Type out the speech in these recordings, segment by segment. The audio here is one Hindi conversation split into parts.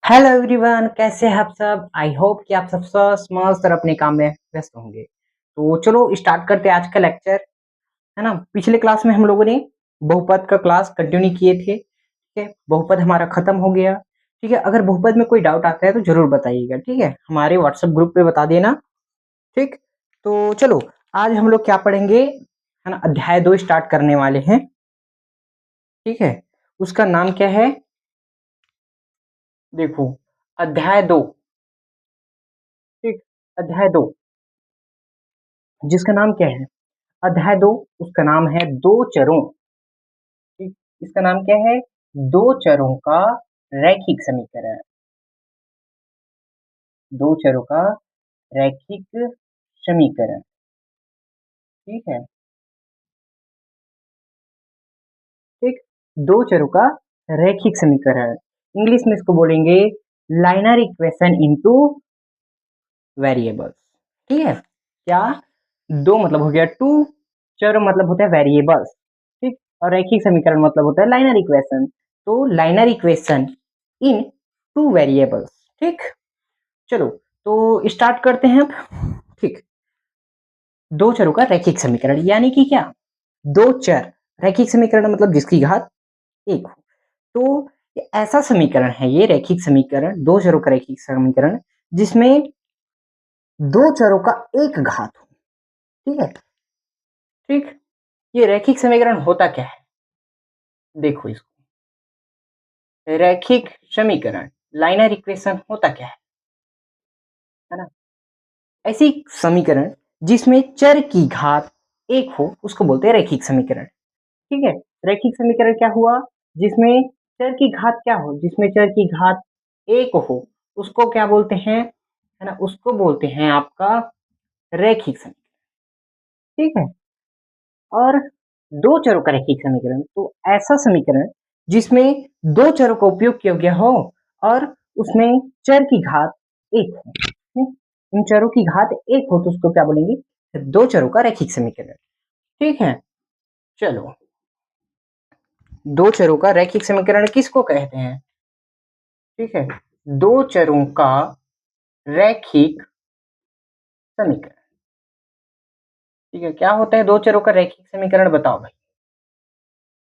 हेलो एवरीवन, कैसे हैं आप सब। आई होप कि आप सब मस्त और अपने काम में व्यस्त होंगे। तो चलो स्टार्ट करते हैं आज का लेक्चर, है ना। पिछले क्लास में हम लोगों ने बहुपद का क्लास कंटिन्यू किए थे। ठीक है, बहुपद हमारा खत्म हो गया। ठीक है, अगर बहुपद में कोई डाउट आता है तो जरूर बताइएगा। ठीक है, हमारे व्हाट्सएप ग्रुप पे बता देना। ठीक, तो चलो आज हम लोग क्या पढ़ेंगे, है ना। अध्याय 2 स्टार्ट करने वाले हैं। ठीक है, उसका नाम क्या है, देखो, अध्याय 2। ठीक, अध्याय 2 जिसका नाम क्या है, अध्याय 2 उसका नाम है दो चरों। ठीक, इसका नाम क्या है, दो चरों का रैखिक समीकरण। दो चरों का रैखिक समीकरण। ठीक है, ठीक, दो चरों का रैखिक समीकरण, इंग्लिश में इसको बोलेंगे लाइनर इक्वेशन इनटू वेरिएबल्स। ठीक है, क्या, दो मतलब हो गया टू, चर मतलब होता है वेरिएबल्स। ठीक, और रैखिक समीकरण मतलब होता है लाइनर इक्वेशन। तो liner equation in two variables. ठीक, चलो तो स्टार्ट करते हैं अब। ठीक, दो चरों का रैखिक समीकरण यानी कि क्या, दो चर, रैखिक समीकरण मतलब जिसकी घात एक हो। तो ये ऐसा समीकरण है, ये रैखिक समीकरण, दो चरों का रैखिक समीकरण जिसमें दो चरों का एक घात हो। ठीक है, ठीक, ये रैखिक समीकरण होता क्या है, देखो इसको, रैखिक समीकरण लाइनर इक्वेशन होता क्या है ना। ऐसी समीकरण जिसमें चर की घात एक हो उसको बोलते हैं रैखिक समीकरण। ठीक है, रैखिक समीकरण क्या हुआ, जिसमें चर की घात क्या हो, जिसमें चर की घात एक हो उसको क्या बोलते हैं, है ना, उसको बोलते हैं आपका रैखिक समीकरण। ठीक है, और दो चरों का रैखिक समीकरण, तो ऐसा समीकरण जिसमें दो चरों का उपयोग किया गया हो और उसमें चर की घात एक हो। इन चरों की घात एक हो तो उसको क्या बोलेंगे, दो चरों का रैखिक समीकरण। ठीक है, चलो, दो चरों का रैखिक समीकरण किसको कहते हैं। ठीक है, दो चरों का रैखिक समीकरण। ठीक है, क्या होता है दो चरों का रैखिक समीकरण, बताओ भाई।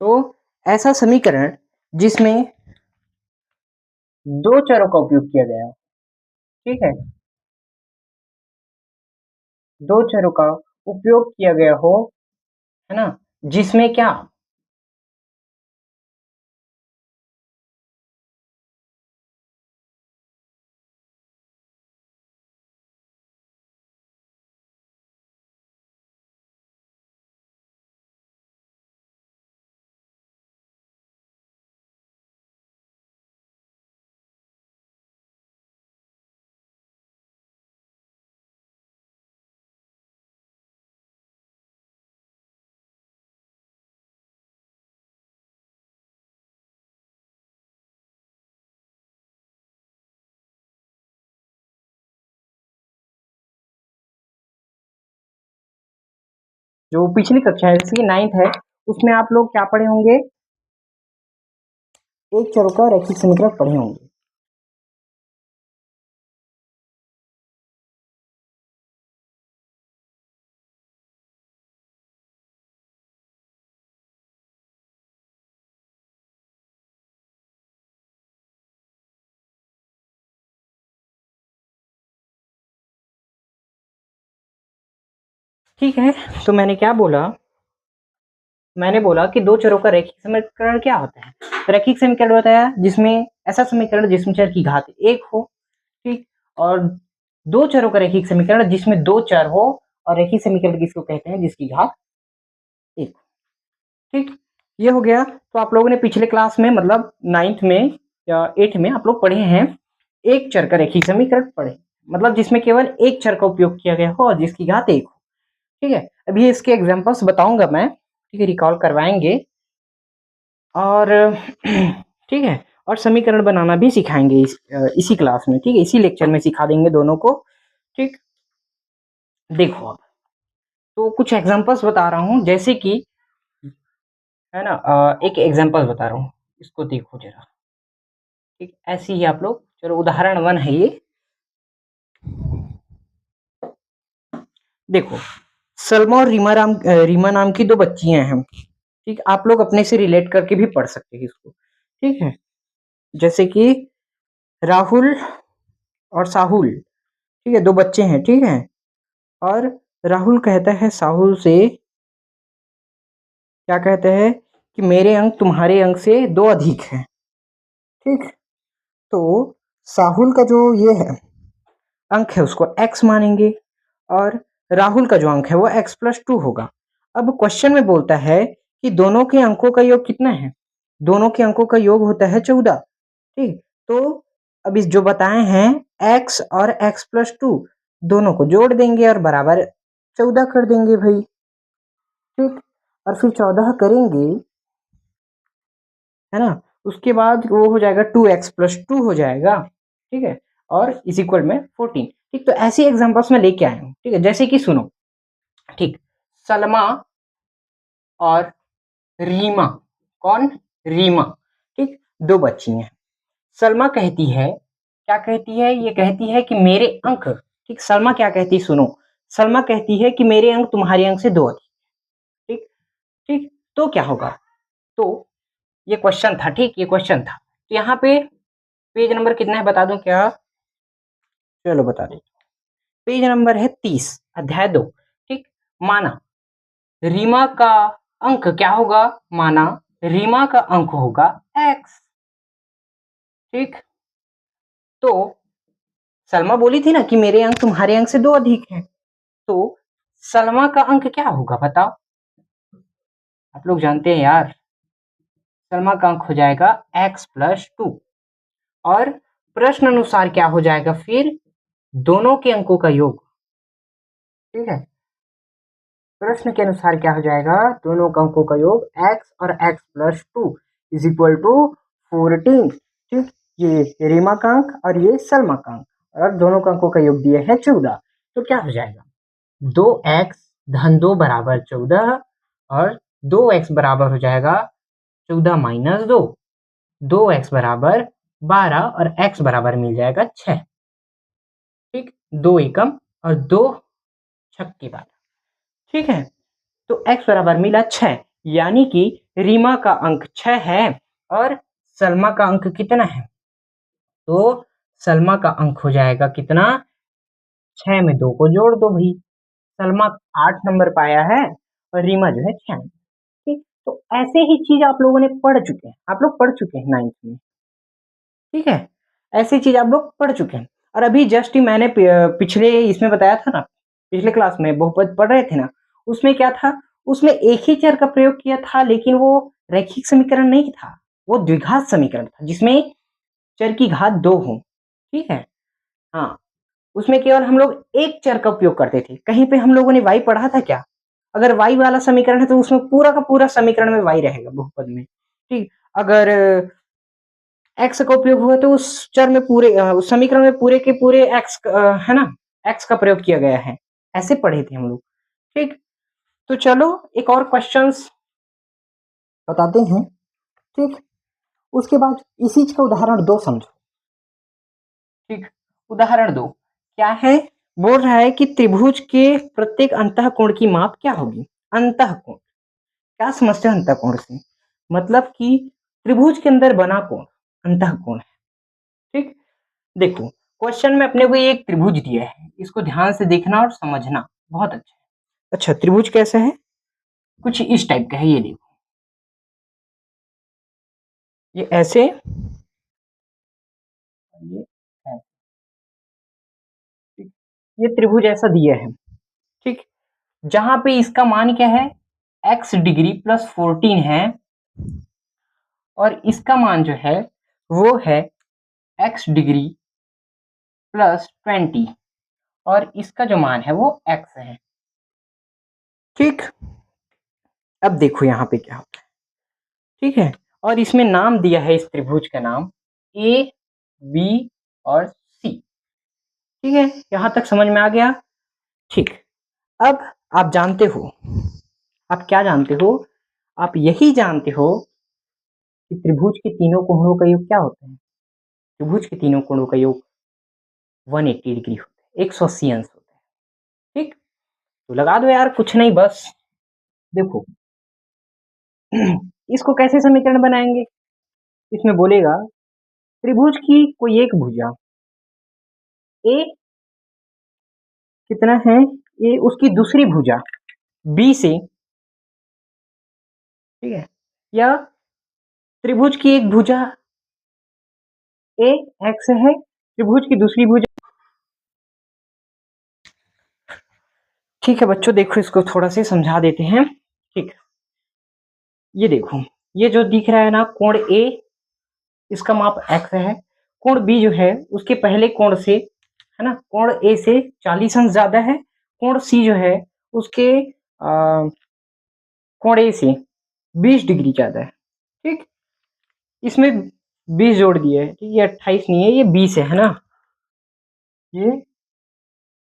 तो ऐसा समीकरण जिसमें दो चरों का उपयोग किया गया हो। ठीक है, दो चरों का उपयोग किया गया हो, है ना, जिसमें क्या, जो पिछली कक्षा है जैसे कि 9th है, उसमें आप लोग क्या पढ़े होंगे, एक चरों का रैखिक समीकरण पढ़े होंगे। ठीक है, तो मैंने क्या बोला, मैंने बोला कि दो चरों का रैखिक समीकरण क्या होता है, तो रैखिक समीकरण होता है जिसमें, ऐसा समीकरण जिसमें चर की घात एक हो। ठीक, और दो चरों का रैखिक समीकरण जिसमें दो चर हो, और रैखिक समीकरण किसको कहते हैं, जिसकी घात एक। ठीक, ये हो गया। तो आप लोगों ने पिछले क्लास में मतलब 9th में या 8th में आप लोग पढ़े हैं, एक चर का रैखिक समीकरण पढ़े, मतलब जिसमें केवल एक चर का उपयोग किया गया हो और जिसकी घात एक हो। ठीक है, अभी इसके एग्जांपल्स बताऊंगा मैं। ठीक है, रिकॉल करवाएंगे और ठीक है, और समीकरण बनाना भी सिखाएंगे इसी क्लास में। ठीक है, इसी लेक्चर में सिखा देंगे दोनों को। ठीक, देखो अब, तो कुछ एग्जांपल्स बता रहा हूँ, जैसे कि, है ना, एक एग्जांपल बता रहा हूँ, इसको देखो जरा। ठीक, ऐसे ही आप लोग चलो उदाहरण 1 है ये। देखो, सलमा और रीमा नाम की दो बच्चियां हैं। ठीक, आप लोग अपने से रिलेट करके भी पढ़ सकते हैं इसको। ठीक है, जैसे कि राहुल और साहुल, ठीक है, दो बच्चे हैं। ठीक है, और राहुल कहता है साहुल से, क्या कहते हैं कि मेरे अंक तुम्हारे अंक से 2 अधिक हैं। ठीक, तो साहुल का जो ये है अंक है उसको x मानेंगे, और राहुल का जो अंक है वो x+2 होगा। अब क्वेश्चन में बोलता है कि दोनों के अंकों का योग कितना है? दोनों के अंकों का योग होता है 14। ठीक, तो अब इस जो बताए हैं x और x+2 दोनों को जोड़ देंगे और बराबर 14 कर देंगे भाई। ठीक, और फिर 14 करेंगे, है ना, उसके बाद वो हो जाएगा 2x+2 हो जाएगा। ठीक है, और इज इक्वल में 14। ठीक, तो ऐसी एग्जांपल्स मैं लेके आया हूँ। ठीक है, जैसे कि सुनो, ठीक, सलमा और रीमा, कौन? रीमा। ठीक, दो बच्ची हैं। सलमा कहती है, क्या कहती है? ये कहती है कि मेरे अंक, ठीक, सलमा क्या कहती है सुनो, सलमा कहती है कि मेरे अंक तुम्हारे अंक से 2 अधिक। ठीक, ठीक, तो क्या होगा? तो ये क्वेश्चन था। ठीक, ये क्वेश्चन था। तो यहाँ पे पेज नंबर कितना है बता दूं क्या? चलो बता दो, पेज नंबर है 30, अध्याय 2। ठीक, माना रीमा का अंक क्या होगा? माना रीमा का अंक होगा x। ठीक, तो सलमा बोली थी ना कि मेरे अंक तुम्हारे अंक से 2 अधिक हैं, तो सलमा का अंक क्या होगा बताओ? आप लोग जानते हैं यार, सलमा का अंक हो जाएगा x+2, और प्रश्न अनुसार क्या हो जाएगा फिर? दोनों के अंकों का योग। ठीक है, प्रश्न के अनुसार क्या हो जाएगा? दोनों का अंकों का योग x और x+2 इज इक्वल टू 14। ठीक, ये रीमा का अंक और ये सलमा का अंक, और दोनों का अंकों का योग दिया है 14। तो क्या हो जाएगा? 2x धन 2 बराबर 14, और 2x बराबर हो जाएगा 14 माइनस 2, 2x बराबर 12, और x बराबर मिल जाएगा 6। ठीक, 2 एकम और 2 छक्के 12। ठीक है, तो x बराबर मिला 6, यानी कि रीमा का अंक 6 है और सलमा का अंक कितना है? तो सलमा का अंक हो जाएगा कितना? 6 में 2 को जोड़ दो भाई। सलमा 8 नंबर पाया है और रीमा जो है 6। ठीक, तो ऐसे ही चीज आप लोगों ने पढ़ चुके हैं, आप लोग पढ़ चुके हैं 9th में। ठीक है, ऐसी चीज आप लोग पढ़ चुके हैं। और अभी जस्ट ही मैंने पिछले इसमें बताया था ना, पिछले क्लास में बहुपद पढ़ रहे थे ना, उसमें क्या था? उसमें एक ही चर का प्रयोग किया था, लेकिन वो रैखिक समीकरण नहीं था, वो द्विघात समीकरण था जिसमें चर की घात 2 हो। ठीक है, हाँ, उसमें केवल हम लोग एक चर का उपयोग करते थे। कहीं पे हम लोगों ने y पढ़ा था क्या? अगर y वाला समीकरण है तो उसमें पूरा का पूरा समीकरण में y रहेगा बहुपद में। ठीक, अगर x का उपयोग हुआ तो उस चर में पूरे उस समीकरण में पूरे के पूरे x है ना, x का प्रयोग किया गया है। ऐसे पढ़े थे हम लोग। ठीक, तो चलो एक और क्वेश्चंस बताते हैं। ठीक, उसके बाद इसी चीज का उदाहरण 2 समझो। ठीक, उदाहरण 2 क्या है? बोल रहा है कि त्रिभुज के प्रत्येक अंतःकोण की माप क्या होगी? अंतःकोण, क्या समझते हैं अंतःकोण से? मतलब कि त्रिभुज के अंदर बना कोण अंतःकोण है। ठीक, देखो क्वेश्चन में अपने को एक त्रिभुज दिया है, इसको ध्यान से देखना और समझना, बहुत अच्छा है। अच्छा, त्रिभुज कैसा है? कुछ इस टाइप का है, ये देखो, ये ऐसे, ये ऐसे। ठीक? ये त्रिभुज ऐसा दिया है। ठीक, जहां पे इसका मान क्या है? x डिग्री प्लस 14 है, और इसका मान जो है वो है x डिग्री प्लस 20, और इसका जो मान है वो x है। ठीक, अब देखो यहाँ पे क्या होता है। ठीक है, और इसमें नाम दिया है, इस त्रिभुज का नाम ए बी और सी। ठीक है, यहां तक समझ में आ गया? ठीक, अब आप जानते हो, आप क्या जानते हो? आप यही जानते हो कि त्रिभुज के तीनों कोणों का योग क्या होता है? त्रिभुज के तीनों कोणों का योग 180 डिग्री होता है, 180 अंश होता है। ठीक, तो लगा दो यार, कुछ नहीं, बस देखो इसको कैसे समीकरण बनाएंगे। इसमें बोलेगा त्रिभुज की कोई एक भुजा ए कितना है, ए उसकी दूसरी भुजा बी से, ठीक है, या त्रिभुज की एक भुजा ए एक्स है, त्रिभुज की दूसरी भुजा, ठीक है बच्चों, देखो इसको थोड़ा से समझा देते हैं। ठीक, ये देखो, ये जो दिख रहा है ना कोण ए, इसका माप x है, कोण बी जो है उसके पहले कोण से, है ना, कोण ए से 40 अंश ज्यादा है, कोण सी जो है उसके कोण ए से 20 डिग्री ज्यादा है। ठीक, इसमें 20 जोड़ दिए है, ठीक, ये 28 नहीं है, ये 20 है ना, ये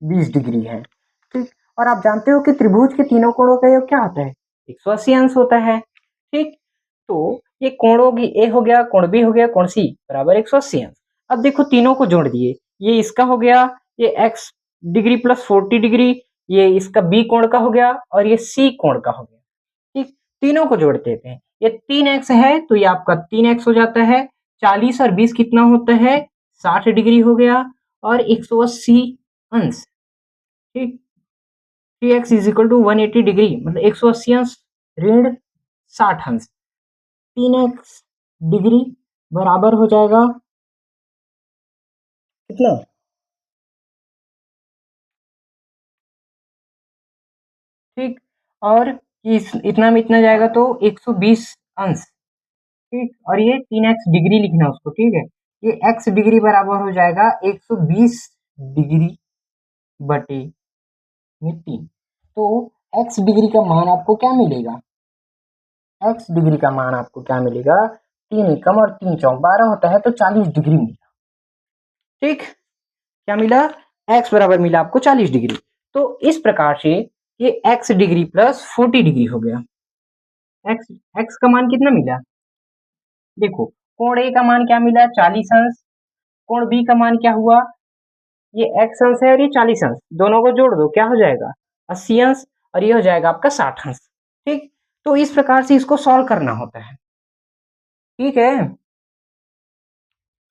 20 डिग्री है। ठीक, और आप जानते हो कि त्रिभुज के तीनों कोणों का योग क्या होता है, 180 अंश होता है। ठीक, तो ये कोणों की ए हो गया, कोण बी हो गया, कोण सी बराबर 180 अंश। अब देखो तीनों को जोड़ दिए, ये इसका हो गया, ये x डिग्री प्लस 40 डिग्री, ये इसका बी कोण का हो गया, और ये सी कोण का हो गया। ठीक, तीनों को जोड़ देते हैं, ये 3x है तो ये आपका 3x हो जाता है, 40 और 20 कितना होता है, 60 डिग्री हो गया, और 180 अंश। ठीक, 3x is equal to 180 degree, मतलब 180 अंश ऋण 60 अंश, 3x डिग्री बराबर हो जाएगा कितना, ठीक, और इस इतना में इतना जाएगा तो 120 अंश। ठीक, और ये 3x डिग्री लिखना उसको, ठीक है, ये x डिग्री बराबर हो जाएगा 120 डिग्री बटे में 3। तो x डिग्री का मान आपको क्या मिलेगा, x डिग्री का मान आपको क्या मिलेगा, 3 एकम और 3 चौक 12 होता है, तो 40 डिग्री मिला। ठीक, क्या मिला, x बराबर मिला आपको 40 डिग्री। तो इस प्रकार से ये x डिग्री प्लस 40 डिग्री हो गया। x का मान कितना मिला, देखो कोण ए का मान क्या मिला, 40 अंश, कोण बी का मान क्या हुआ, ये x अंश है और ये 40 अंश, दोनों को जोड़ दो क्या हो जाएगा, 80 अंश, और ये हो जाएगा आपका 60 अंश। ठीक, तो इस प्रकार से इसको सॉल्व करना होता है। ठीक है,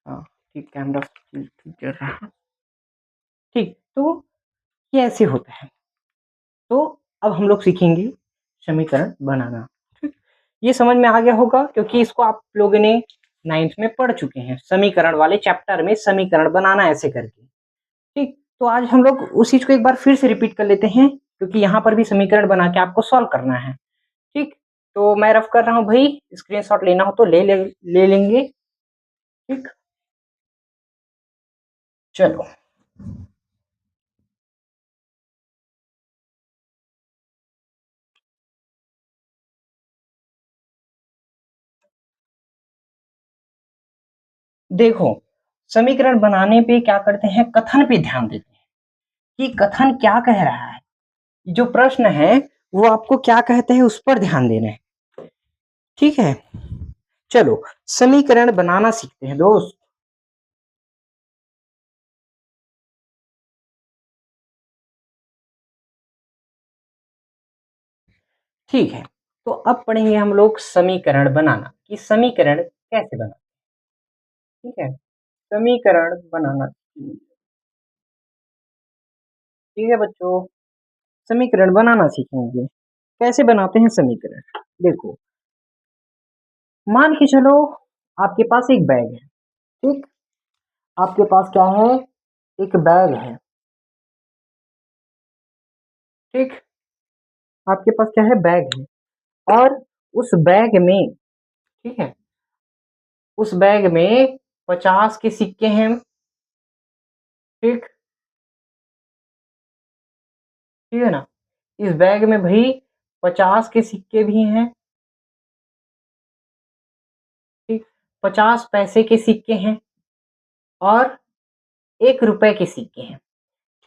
हाँ ठीक, कैमरा ठीक कर रहा, ठीक, तो ये ऐसे होता है। तो अब हम लोग सीखेंगे समीकरण बनाना। ठीक, ये समझ में आ गया होगा क्योंकि इसको आप लोगों ने 9th में पढ़ चुके हैं, समीकरण वाले चैप्टर में समीकरण बनाना ऐसे करके। ठीक, तो आज हम लोग उस चीज को एक बार फिर से रिपीट कर लेते हैं, क्योंकि यहाँ पर भी समीकरण बना के आपको सॉल्व करना है। ठीक, तो मैं रफ कर रहा हूँ भाई, स्क्रीनशॉट लेना हो तो ले लेंगे। ठीक, चलो देखो, समीकरण बनाने पे क्या करते हैं, कथन पे ध्यान देते हैं कि कथन क्या कह रहा है, जो प्रश्न है वो आपको क्या कहते हैं उस पर ध्यान देना है। ठीक है, चलो समीकरण बनाना सीखते हैं दोस्त। ठीक है, तो अब पढ़ेंगे हम लोग समीकरण बनाना, कि समीकरण कैसे बना। ठीक है, समीकरण बनाना, ठीक है बच्चों, समीकरण बनाना सीखेंगे। कैसे बनाते हैं समीकरण, देखो मान के चलो आपके पास एक बैग है। ठीक, आपके पास क्या है, एक बैग है। ठीक, आपके पास क्या है, बैग है, और उस बैग में, ठीक है, उस बैग में 50 के सिक्के हैं। ठीक, ठीक है ना, इस बैग में भाई 50 के सिक्के भी हैं। ठीक, 50 पैसे के सिक्के हैं और 1 रुपए के सिक्के हैं।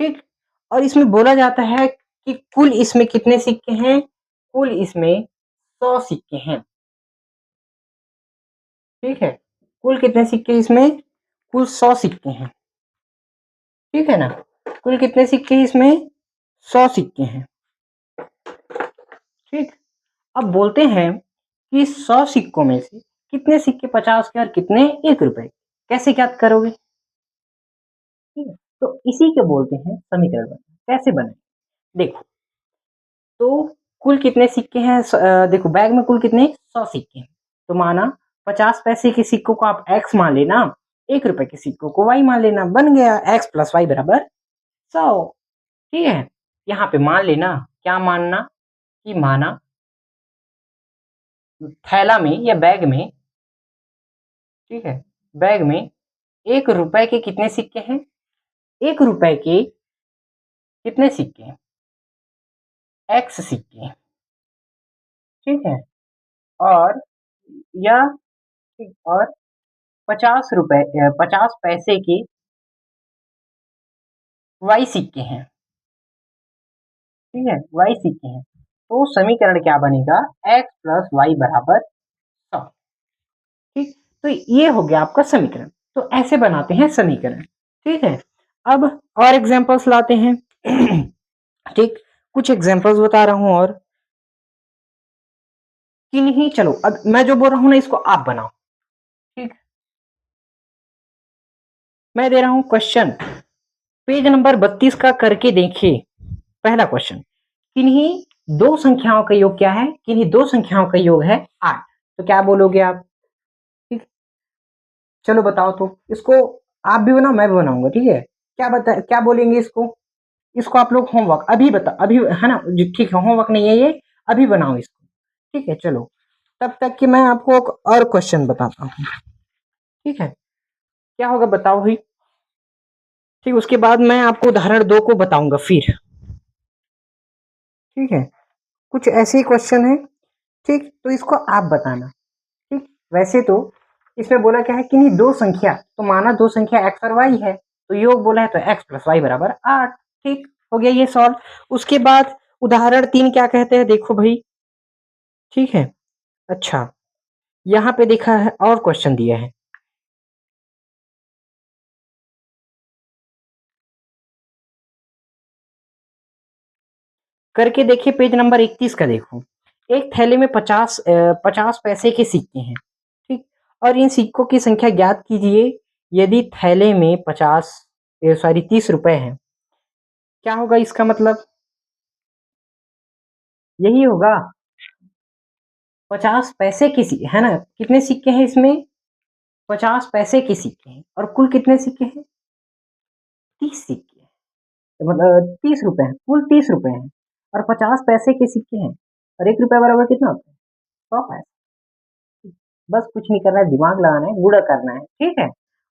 ठीक, और इसमें बोला जाता है कि कुल इसमें कितने सिक्के हैं, कुल इसमें 100 सिक्के हैं। ठीक है, कुल कितने सिक्के इसमें, कुल 100 सिक्के हैं, ठीक है ना। कुल कितने सिक्के हैं इसमें? 100 सिक्के हैं, ठीक। अब बोलते हैं कि 100 सिक्कों में से कितने सिक्के 50 के और कितने 1 रुपए, कैसे ज्ञात करोगे? ठीक है, तो इसी के बोलते हैं समीकरण बनाना। कैसे बने? देखो, तो कुल कितने सिक्के हैं? देखो बैग में कुल कितने? 100 सिक्के हैं। तो माना 50 पैसे के सिक्कों को आप x मान लेना, 1 रुपए के सिक्कों को y मान लेना, बन गया x प्लस वाई बराबर 100। ठीक है, यहाँ पे मान लेना, क्या मानना कि माना थैला में या बैग में, ठीक है, बैग में 1 रुपए के कितने सिक्के हैं? 1 रुपए के कितने सिक्के हैं? x सिक्के, ठीक है। और या और 50 रुपए 50 पैसे के y सिक्के हैं, ठीक है, y सिक्के हैं। तो समीकरण क्या बनेगा? x प्लस वाई बराबर 100। ठीक, तो ये हो गया आपका समीकरण। तो ऐसे बनाते हैं समीकरण, ठीक है। अब और एग्जांपल्स लाते हैं। ठीक, कुछ एग्जांपल्स बता रहा हूं और कि नहीं, चलो अब मैं जो बोल रहा हूं ना इसको आप बनाओ, ठीक। मैं दे रहा हूं क्वेश्चन, पेज नंबर 32 का करके देखिए। पहला क्वेश्चन, किन्हीं दो संख्याओं का योग क्या है? किन्हीं दो संख्याओं का योग है 8। तो क्या बोलोगे आप? ठीक, चलो बताओ। तो इसको आप भी बनाओ, मैं भी बनाऊंगा, ठीक है। क्या बोलेंगे इसको? इसको आप लोग होमवर्क अभी बता, अभी है ना, ठीक है, होमवर्क नहीं है ये, अभी बनाओ इसको, ठीक है। चलो, तब तक कि मैं आपको एक और क्वेश्चन बताता हूँ, ठीक है। क्या होगा बताओ भाई? ठीक, उसके बाद मैं आपको उदाहरण 2 को बताऊंगा फिर, ठीक है। कुछ ऐसे ही क्वेश्चन है, ठीक, तो इसको आप बताना, ठीक। वैसे तो इसमें बोला क्या है कि नहीं, दो संख्या, तो माना दो संख्या x और y है, तो योग बोला है तो x प्लस वाई बराबर 8। ठीक, हो गया ये सॉल्व। उसके बाद उदाहरण 3 क्या कहते हैं, देखो भाई, ठीक है। अच्छा, यहाँ पे देखा है और क्वेश्चन दिया है, करके देखिए पेज नंबर 31 का। देखो, एक थैले में 50 पैसे के सिक्के हैं, ठीक, और इन सिक्कों की संख्या ज्ञात कीजिए। यदि थैले में 30 रुपए हैं, क्या होगा इसका मतलब? यही होगा, 50 पैसे के सिक्के है ना, कितने सिक्के हैं इसमें? 50 पैसे के सिक्के हैं, और कुल कितने सिक्के हैं? 30 सिक्के हैं। तो मतलब 30 रुपए हैं, कुल 30 रुपए हैं, और 50 पैसे के सिक्के हैं, और 1 रुपया बराबर कितना होता है? 100 पैसे। बस कुछ नहीं करना है, दिमाग लगाना है, गुणा करना है, ठीक है,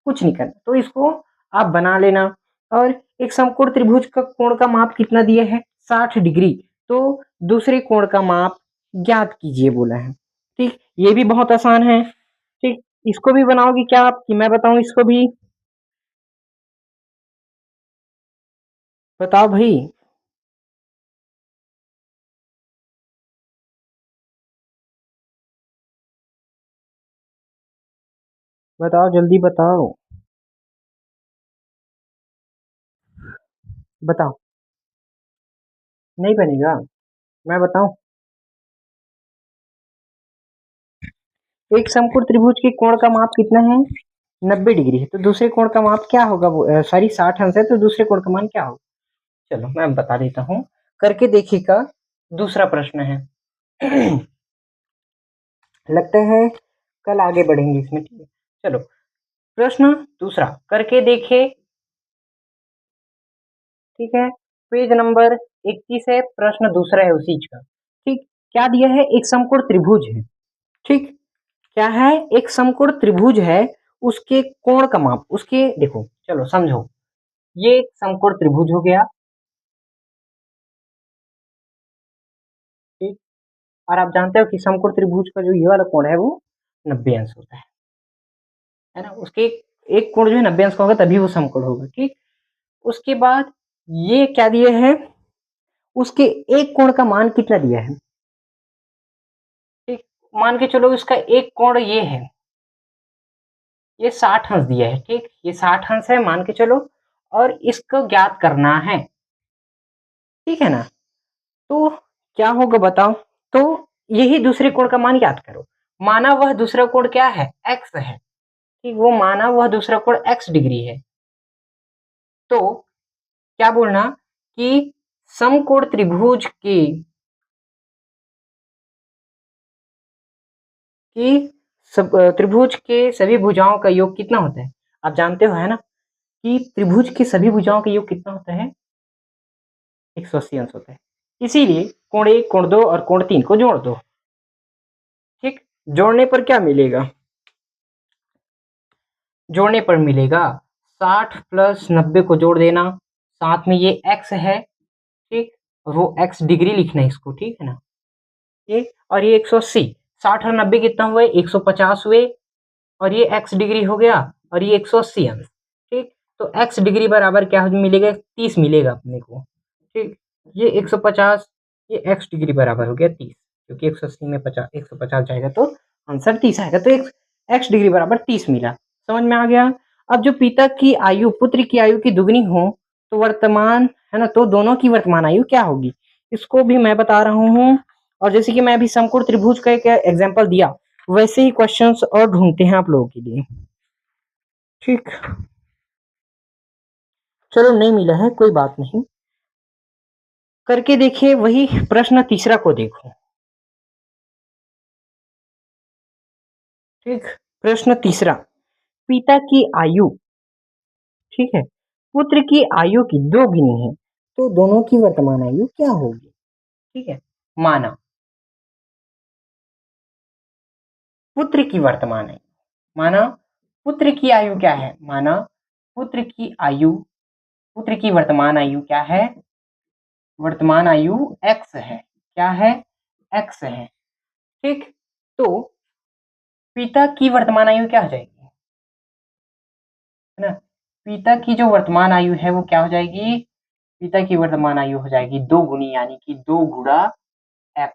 कुछ नहीं करना। तो इसको आप बना लेना। और एक समकोण त्रिभुज का कोण का माप कितना दिया है? 60 डिग्री। तो दूसरे कोण का माप ज्ञात कीजिए बोला है, ठीक। ये भी बहुत आसान है, ठीक। इसको भी बनाओगे क्या आप कि मैं बताऊं इसको भी? बताओ भाई, बताओ जल्दी बताओ, बताओ। नहीं बनेगा? मैं बताऊं, एक समकोण त्रिभुज के कोण का माप कितना है? 90 डिग्री है। तो दूसरे कोण का माप क्या होगा? सॉरी 60 अंश है, तो दूसरे कोण का मान क्या होगा? चलो मैं बता देता हूँ, करके देखिएगा। दूसरा प्रश्न है। लगता है कल आगे बढ़ेंगे इसमें, ठीक है। चलो, प्रश्न दूसरा करके देखे, ठीक है। पेज नंबर 31 है, प्रश्न दूसरा है उसी का, ठीक। क्या दिया है? एक समकोण त्रिभुज है, ठीक। क्या है? एक समकोण त्रिभुज है, उसके कोण का माप, उसके देखो, चलो समझो। ये एक समकोण त्रिभुज हो गया, ठीक। और आप जानते हो कि समकोण त्रिभुज का जो ये वाला कोण है वो 90 अंश होता है ना। उसके एक कोण जो है 90 अंश का होगा, तभी वो समकोण होगा, ठीक। उसके बाद ये क्या दिए है? उसके एक कोण का मान कितना दिया है, ठीक। मान के चलो इसका एक कोण ये है, ये 60 हंस दिया है, ठीक, ये 60 हंस है मान के चलो, और इसको ज्ञात करना है, ठीक है ना। तो क्या होगा बताओ, तो यही दूसरे कोण का मान याद करो, माना वह दूसरा कोण क्या है, x है, ठीक, वो माना वह दूसरा कोण x डिग्री है, तो क्या बोलना कि समकोण त्रिभुज त्रिभुज के सभी भुजाओं का योग कितना होता है, आप जानते हो है ना कि त्रिभुज के सभी भुजाओं का योग कितना होता है, 180 अंश होता है। इसीलिए कोण 1, कोण 2 और कोण 3 को जोड़ दो, ठीक, जोड़ने पर क्या मिलेगा, जोड़ने पर मिलेगा 60 प्लस 90 को जोड़ देना, साथ में ये x है, ठीक, और वो x डिग्री लिखना है इसको, ठीक है ना, ये और ये 180, 60 और 90 कितना हुए, 150 हुए, और ये x डिग्री हो गया, और ये 180 अंश, ठीक, तो x डिग्री बराबर क्या मिलेगा, 30 मिलेगा अपने को, ठीक, ये 150, ये x डिग्री बराबर हो गया 30, क्योंकि 180 में 50 150 जाएगा तो आंसर 30 आएगा, तो x डिग्री बराबर 30 मिला, समझ में आ गया। अब जो पिता की आयु पुत्र की आयु की दुगनी हो तो वर्तमान है ना, तो दोनों की वर्तमान आयु क्या होगी, इसको भी मैं बता रहा हूँ। और जैसे कि मैं अभी समकोण त्रिभुज का एक एग्जांपल दिया, वैसे ही क्वेश्चंस और ढूंढते हैं आप लोगों के लिए, ठीक, चलो नहीं मिला है कोई बात नहीं, करके देखिए वही प्रश्न तीसरा को देखो, ठीक, प्रश्न तीसरा, पिता की आयु, ठीक है, पुत्र की आयु की दो गुनी है तो दोनों की वर्तमान आयु क्या होगी, ठीक है, माना पुत्र की वर्तमान आयु, माना पुत्र की आयु क्या है, माना पुत्र की आयु, पुत्र की वर्तमान आयु क्या है, वर्तमान आयु x है, क्या है, x है, ठीक, तो पिता की वर्तमान आयु क्या हो जाएगी, है ना, पिता की जो वर्तमान आयु है वो क्या हो जाएगी, पिता की वर्तमान आयु हो जाएगी 2 गुनी, यानी कि 2 गुणा x,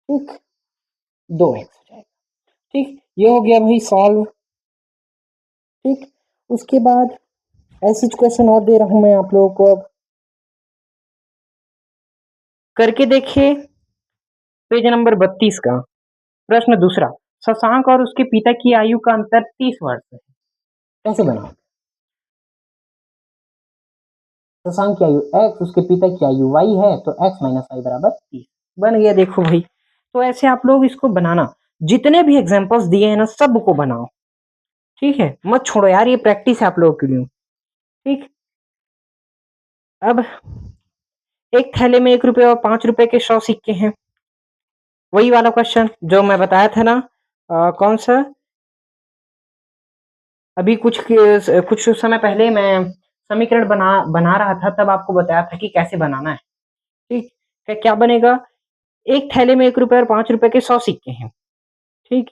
ठीक, 2x हो जाएगा, ठीक, ये हो गया भाई सॉल्व, ठीक, उसके बाद ऐसी क्वेश्चन और दे रहा हूं मैं आप लोगों को, अब करके देखिए पेज नंबर 32 का प्रश्न दूसरा, शशांक और उसके पिता की आयु का अंतर 30 वर्ष है, कैसे बनाओ, शशांक की आयु x, उसके पिता की आयु y है, तो x माइनस वाई बराबर 30, बन गया, देखो भाई, तो ऐसे आप लोग इसको बनाना, जितने भी एग्जांपल्स दिए हैं ना सबको बनाओ, ठीक है, मत छोड़ो यार, ये प्रैक्टिस है आप लोगों के लिए, ठीक। अब एक थैले में 1 रुपए और 5 रुपए के 100 सिक्के हैं, वही वाला क्वेश्चन जो मैं बताया था ना, कौन सा, अभी कुछ समय पहले मैं समीकरण बना रहा था, तब आपको बताया था कि कैसे बनाना है, ठीक, क्या बनेगा, एक थैले में 1 रुपए और 5 रुपए के 100 सिक्के हैं, ठीक,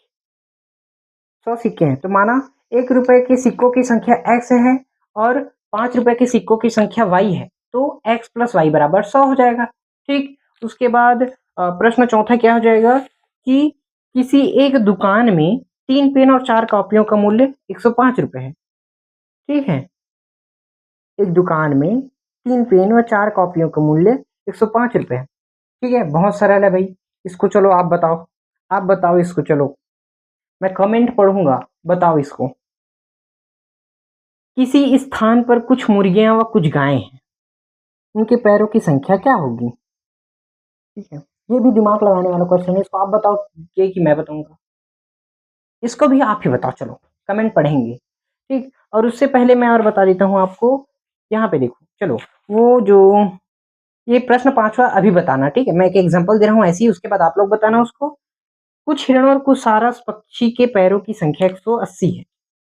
100 सिक्के हैं, तो माना 1 रुपए के सिक्कों की संख्या x है और 5 रुपए के सिक्कों की संख्या y है, तो x प्लस वाई बराबर 100 हो जाएगा, ठीक। उसके बाद प्रश्न चौथा क्या हो जाएगा कि किसी एक दुकान में 3 पेन और 4 कॉपियों का मूल्य 105 रुपए है, ठीक है, एक दुकान में 3 पेन और 4 कॉपियों का मूल्य 105 रुपए है, ठीक है, बहुत सरल है भाई, इसको चलो आप बताओ इसको, चलो मैं कमेंट पढ़ूंगा, बताओ इसको, किसी स्थान पर कुछ मुर्गियां व कुछ गायें हैं, उनके पैरों की संख्या क्या होगी, ठीक है, ये भी दिमाग लगाने वाला क्वेश्चन है, इसको आप बताओ ये कि मैं बताऊंगा, इसको भी आप ही बताओ, चलो कमेंट पढ़ेंगे, ठीक, और उससे पहले मैं और बता देता हूँ आपको, यहाँ पे देखो, चलो वो जो ये प्रश्न पांचवा अभी बताना, ठीक है, मैं एक एग्जांपल दे रहा हूँ ऐसे ही, उसके बाद आप लोग बताना उसको, कुछ हिरण और कुछ सारस पक्षी के पैरों की संख्या 180 है,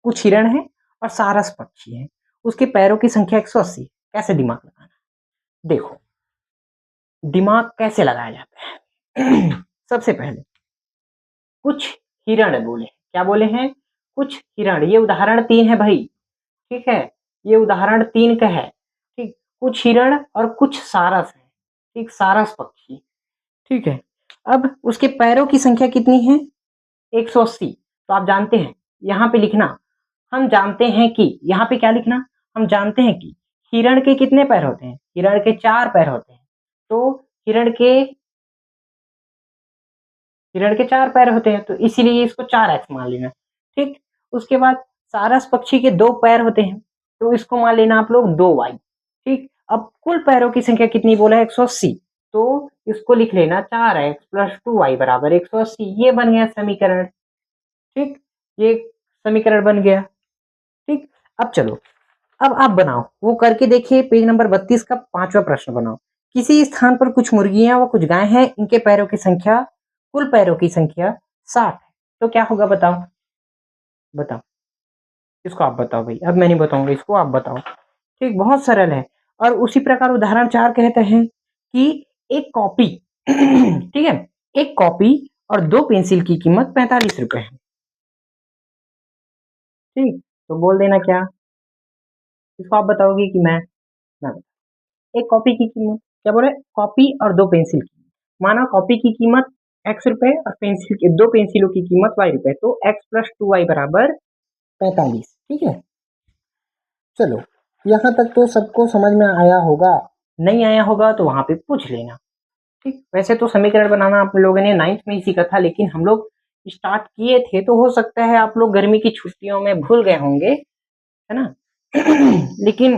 कुछ हिरण है और सारस पक्षी है, उसके पैरों की संख्या 180, कैसे दिमाग लगाना, देखो दिमाग कैसे लगाया जाता है सबसे पहले कुछ हिरण बोले, क्या बोले हैं, कुछ हिरण, ये उदाहरण 3 है भाई, ठीक है, ये उदाहरण 3 का है, ठीक, कुछ हिरण और कुछ सारस है, ठीक, सारस पक्षी, ठीक है, अब उसके पैरों की संख्या कितनी है, 180, तो आप जानते हैं यहाँ पे लिखना, हम जानते हैं कि, यहाँ पे क्या लिखना, हम जानते हैं कि हिरण के कितने पैर होते हैं, हिरण के 4 पैर होते हैं। तो हिरण के 4 पैर होते हैं, तो इसीलिए इसको 4x मान लेना। ठीक, उसके बाद सारस पक्षी के 2 पैर होते हैं, तो इसको मान लेना आप लोग 2y। ठीक, अब कुल पैरों की संख्या कितनी बोला है, 180, तो इसको लिख लेना 4x प्लस 2y बराबर 180। ये बन गया समीकरण। ठीक, ये समीकरण बन गया। ठीक, अब चलो, अब आप बनाओ, वो करके देखिए पेज नंबर 32 का 5वां प्रश्न बनाओ। किसी स्थान पर कुछ मुर्गियां व कुछ गाय हैं, इनके पैरों की संख्या, कुल पैरों की संख्या 60 है, तो क्या होगा बताओ, बताओ, इसको आप बताओ भाई, अब मैं नहीं बताऊंगा, इसको आप बताओ। ठीक, बहुत सरल है। और उसी प्रकार उदाहरण 4 कहते हैं कि एक कॉपी ठीक है, एक कॉपी और 2 पेंसिल की कीमत 45 रुपए है। ठीक, तो बोल देना क्या, इसको आप बताओगे कि मैं एक कॉपी की कीमत, क्या बोले, कॉपी और 2 पेंसिल की, माना कॉपी की कीमत x रुपए और पेंसिल के 2 पेंसिलों की कीमत y रुपए, तो x प्लस 2y बराबर 45। ठीक है, चलो, यहाँ तक तो सबको समझ में आया होगा, नहीं आया होगा तो वहां पे पूछ लेना। ठीक, वैसे तो समीकरण बनाना आप लोगों ने 9th में ही सीखा था, लेकिन हम लोग स्टार्ट किए थे, तो हो सकता है आप लोग गर्मी की छुट्टियों में भूल गए होंगे, है ना लेकिन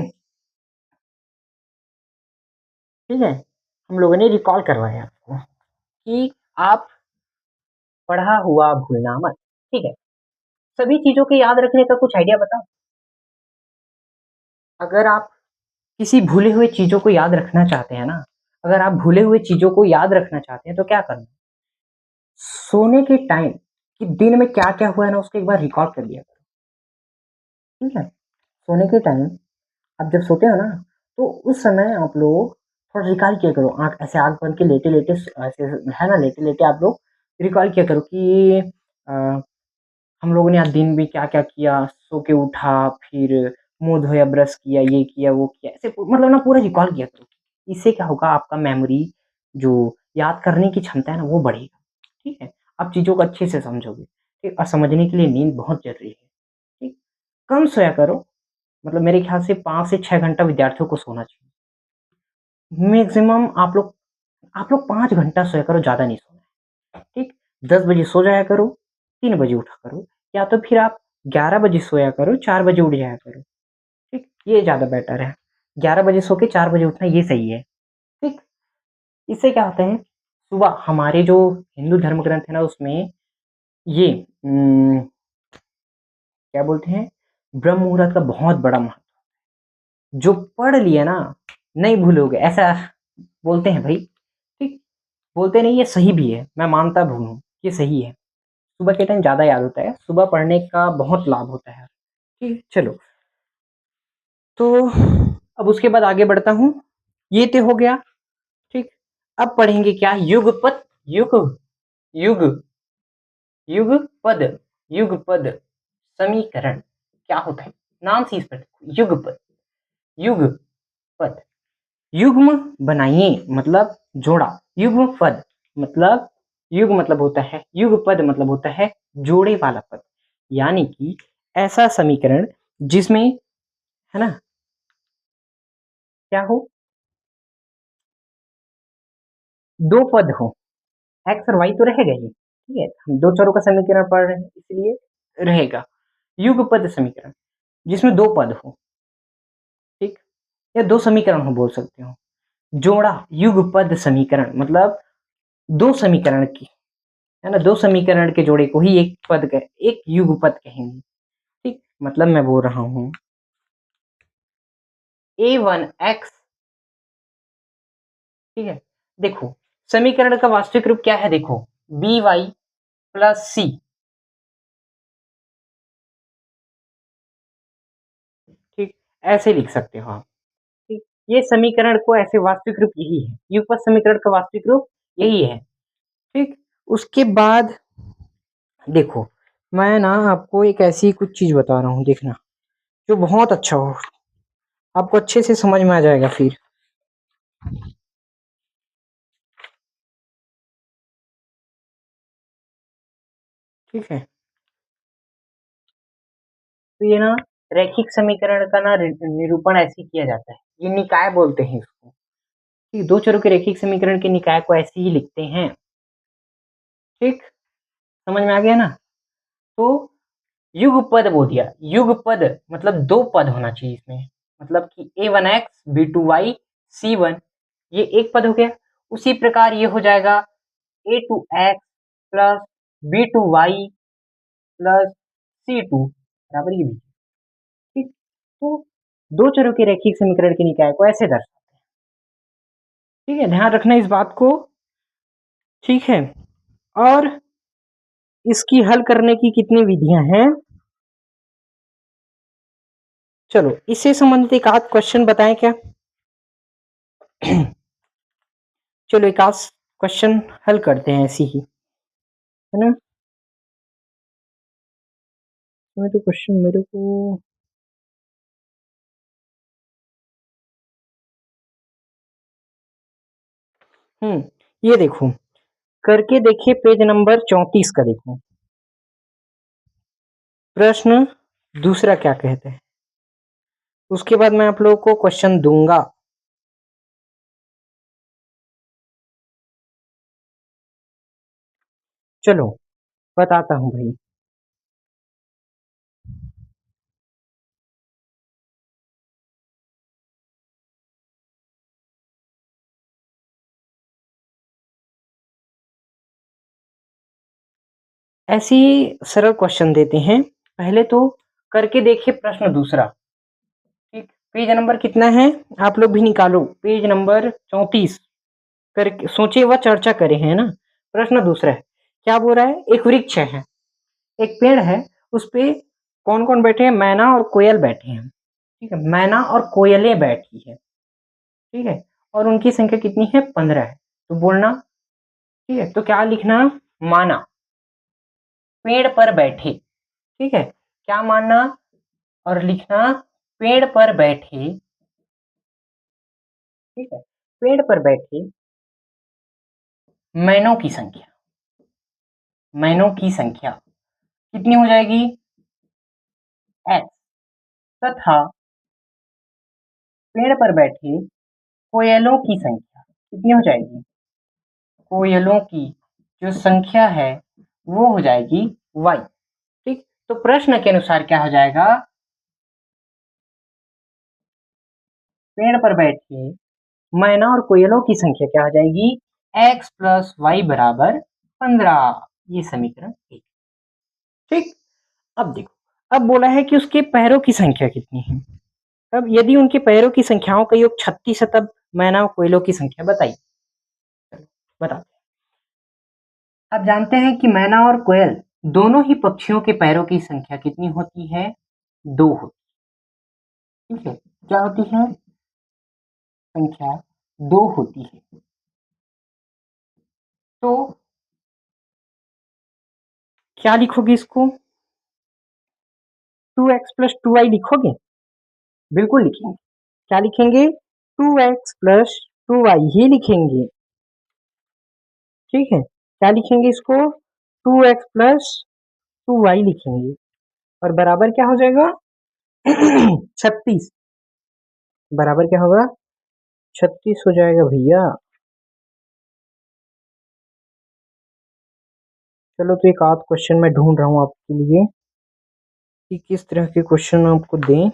ठीक है, हम लोगों ने रिकॉल करवाया आपको कि आप पढ़ा हुआ भूलना मत। ठीक है, सभी चीजों के याद रखने का कुछ आइडिया बताओ। अगर आप किसी भूले हुए चीजों को याद रखना चाहते हैं ना, अगर आप भूले हुए चीजों को याद रखना चाहते हैं तो क्या करना, सोने के टाइम कि दिन में क्या क्या हुआ है ना, उसको एक बार रिकॉर्ड कर दिया करो। ठीक है, सोने के टाइम आप जब सोते हो ना, तो उस समय आप लोग थोड़ा रिकॉल किया करो, आंख ऐसे आंख बंद के लेटे लेटे, ऐसे है ना, लेटे लेटे आप लोग रिकॉल किया करो कि हम लोगों ने आज दिन में क्या-क्या किया, सो के उठा, फिर मुँह धोया, ब्रश किया, ये किया, वो किया, ऐसे मतलब ना पूरा रिकॉल किया करो। इससे क्या होगा, आपका मेमोरी जो याद करने की क्षमता है ना, वो बढ़ेगा। ठीक है? आप चीज़ों को अच्छे से समझोगे, ठीक? और समझने के लिए नींद बहुत ज़रूरी है, ठीक? कम सोया करो, मतलब मेरे ख्याल से 5 से 6 घंटा विद्यार्थियों को सोना चाहिए। मैक्सिमम आप लोग 5 घंटा सोया करो, ज़्यादा नहीं सोना है, ठीक? 10 बजे सो जाया करो, 3 बजे उठा करो, या तो फिर आप 11 बजे सोया करो, 4 बजे उठ जाया करो, ठीक? ये ज़्यादा बेटर है। 11 बजे सो के 4 बजे उठना ये सही है, ठीक? इससे क्या होता है, सुबह हमारे जो हिंदू धर्म ग्रंथ है ना, उसमें ये क्या बोलते हैं, ब्रह्म मुहूर्त का बहुत बड़ा महत्व, जो पढ़ लिया ना, नहीं भूलोगे, ऐसा बोलते हैं भाई, ठीक? बोलते नहीं, ये सही भी है, मैं मानता भी हूँ, ये सही है। सुबह के टाइम ज़्यादा याद होता है, सुबह पढ़ने का बहुत लाभ होता है। ठीक, चलो, तो अब उसके बाद आगे बढ़ता हूँ। ये तो हो गया, ठीक। अब पढ़ेंगे क्या, युगपत, युग युगपद, युगपद समीकरण क्या होता है, नाम से इस पर युगपद, युगपद, युग्म बनाइए मतलब जोड़ा, युग्म पद मतलब, युग मतलब होता है, युगपद मतलब होता है जोड़े वाला पद, यानी कि ऐसा समीकरण जिसमें, है ना, क्या हो, 2 पद हो, एक्स और वाई तो रहेगा ही, ठीक है, हम 2 चरों का समीकरण पढ़ रहे हैं इसलिए रहेगा युगपद समीकरण, जिसमें 2 पद हो, ठीक, या 2 समीकरण हो बोल सकते हो। जोड़ा युगपद समीकरण मतलब 2 समीकरण की, है ना, 2 समीकरण के जोड़े को ही एक पद कह एक युगपद कहेंगे, ठीक, मतलब मैं बोल रहा हूँ a1x, ठीक है, देखो समीकरण का वास्तविक रूप क्या है, देखो by प्लस सी, ठीक, ऐसे लिख सकते हो आप, ठीक, ये समीकरण को ऐसे वास्तविक रूप यही है, युगपत समीकरण का वास्तविक रूप यही है, ठीक। उसके बाद देखो, मैं ना आपको एक ऐसी कुछ चीज बता रहा हूँ, देखना, जो बहुत अच्छा हो, आपको अच्छे से समझ में आ जाएगा फिर, ठीक है। तो ये ना रैखिक समीकरण का ना निरूपण ऐसे किया जाता है, ये निकाय बोलते हैं इसको, ठीक, दो चरों के रैखिक समीकरण के निकाय को ऐसे ही लिखते हैं। ठीक, समझ में आ गया ना। तो युगपद बोल दिया, युगपद मतलब दो पद होना चाहिए इसमें, मतलब कि a1x b2y c1, ये एक पद हो गया। उसी प्रकार ये हो जाएगा a2x plus b2y plus c2 बराबर ये भी। ठीक, तो दो चरों के रैखिक समीकरण के निकाय को ऐसे दर्शाते हैं। ठीक है, ध्यान रखना इस बात को। ठीक है, और इसकी हल करने की कितनी विधियां हैं, चलो इससे संबंधित एक आध क्वेश्चन बताएं क्या। चलो एक आध क्वेश्चन हल करते हैं ऐसी ही, है ना। मैं तो क्वेश्चन मेरे को ये देखो, करके देखिए पेज नंबर 34 का देखो, प्रश्न दूसरा क्या कहते हैं, उसके बाद मैं आप लोगों को क्वेश्चन दूंगा। चलो बताता हूं भाई। ऐसी सरल क्वेश्चन देते हैं, पहले तो करके देखिए प्रश्न दूसरा। ठीक, पेज नंबर कितना है आप लोग भी निकालो, पेज नंबर 34, करके सोचे व चर्चा करे, है ना। प्रश्न दूसरा है, क्या बोल रहा है, एक वृक्ष है, एक पेड़ है, उस पे कौन कौन बैठे हैं, मैना और कोयल बैठे हैं। ठीक है, मैना और कोयलें बैठी है। ठीक है, और उनकी संख्या कितनी है, 15 है। तो बोलना, ठीक है, तो क्या लिखना, माना पेड़ पर बैठे। ठीक है, क्या मानना और लिखना, पेड़ पर बैठे। ठीक है, पेड़ पर बैठे मैनों की संख्या, मैनों की संख्या कितनी हो जाएगी, x, तथा पेड़ पर बैठे कोयलों की संख्या कितनी हो जाएगी, कोयलों की जो संख्या है वो हो जाएगी y। ठीक, तो प्रश्न के अनुसार क्या हो जाएगा, पेड़ पर बैठे मैना और कोयलों की संख्या क्या हो जाएगी, x प्लस वाई बराबर 15, ये समीकरण एक। ठीक, अब देखो, अब बोला है कि उसके पैरों की संख्या कितनी है। अब यदि उनके पैरों की संख्याओं का योग 36 है, तब मैना और कोयलों की संख्या बताइए। बताओ। आप जानते हैं कि मैना और कोयल दोनों ही पक्षियों के पैरों की संख्या कितनी होती है, 2 होती है। ठीक है, क्या होती है, संख्या 2 होती है। तो क्या लिखोगे इसको, 2x प्लस 2y लिखोगे, बिल्कुल लिखेंगे। क्या लिखेंगे, 2x प्लस 2y ही लिखेंगे। ठीक है, क्या लिखेंगे इसको, 2x प्लस 2y लिखेंगे, और बराबर क्या हो जाएगा, 36, बराबर क्या होगा, 36 हो जाएगा भैया। चलो तो एक आध क्वेश्चन मैं ढूंढ रहा हूँ आपके लिए कि किस तरह के क्वेश्चन आपको दें।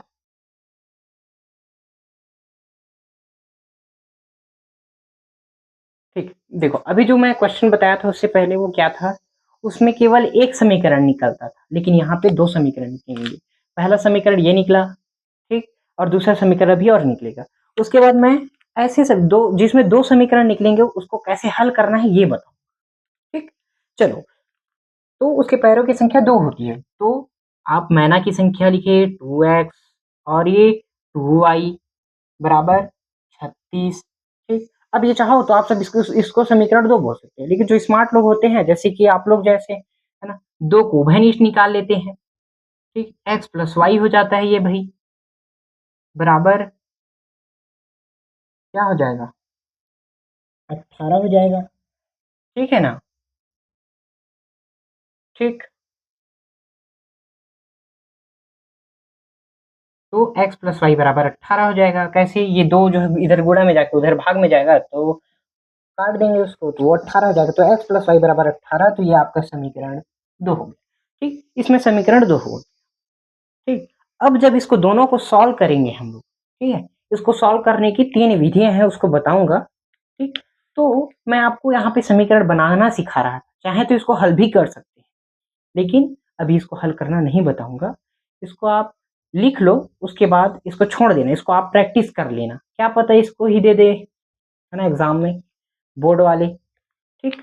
ठीक, देखो अभी जो मैं क्वेश्चन बताया था उससे पहले वो क्या था, उसमें केवल एक समीकरण निकलता था, लेकिन यहाँ पे दो समीकरण निकलेंगे। पहला समीकरण ये निकला, ठीक, और दूसरा समीकरण भी और निकलेगा। उसके बाद मैं ऐसे सब दो, जिसमें दो समीकरण निकलेंगे उसको कैसे हल करना है ये बताऊं। ठीक, चलो, तो उसके पैरों की संख्या 2 होती है, तो आप मैना की संख्या लिखिए 2x, और ये 2y बराबर 36। ठीक, अब ये चाहो तो आप सब इसको समीकरण 2 बोल सकते हैं, लेकिन जो स्मार्ट लोग होते हैं जैसे कि आप लोग जैसे, है ना, 2 को उभयनिष्ठ निकाल लेते हैं। ठीक, x प्लस वाई हो जाता है ये भाई, बराबर क्या हो जाएगा, 18 हो जाएगा। ठीक है ना। ठीक, तो x प्लस वाई बराबर 18 हो जाएगा। कैसे? ये दो जो है इधर गुणा में जाके उधर भाग में जाएगा तो काट देंगे उसको, तो वो 18 हो जाएगा। तो x प्लस वाई बराबर 18, तो ये आपका समीकरण 2 हो गया। ठीक, इसमें समीकरण 2 हो गया। ठीक, अब जब इसको दोनों को सॉल्व करेंगे हम लोग, ठीक है, इसको सॉल्व करने की 3 विधियां हैं, उसको बताऊंगा। ठीक, तो मैं आपको यहाँ पे समीकरण बनाना सिखा रहा था, चाहे तो इसको हल भी कर सकते हैं, लेकिन अभी इसको हल करना नहीं बताऊंगा। इसको आप लिख लो, उसके बाद इसको छोड़ देना, इसको आप प्रैक्टिस कर लेना, क्या पता इसको ही दे दे, है ना, एग्जाम में, बोर्ड वाले। ठीक,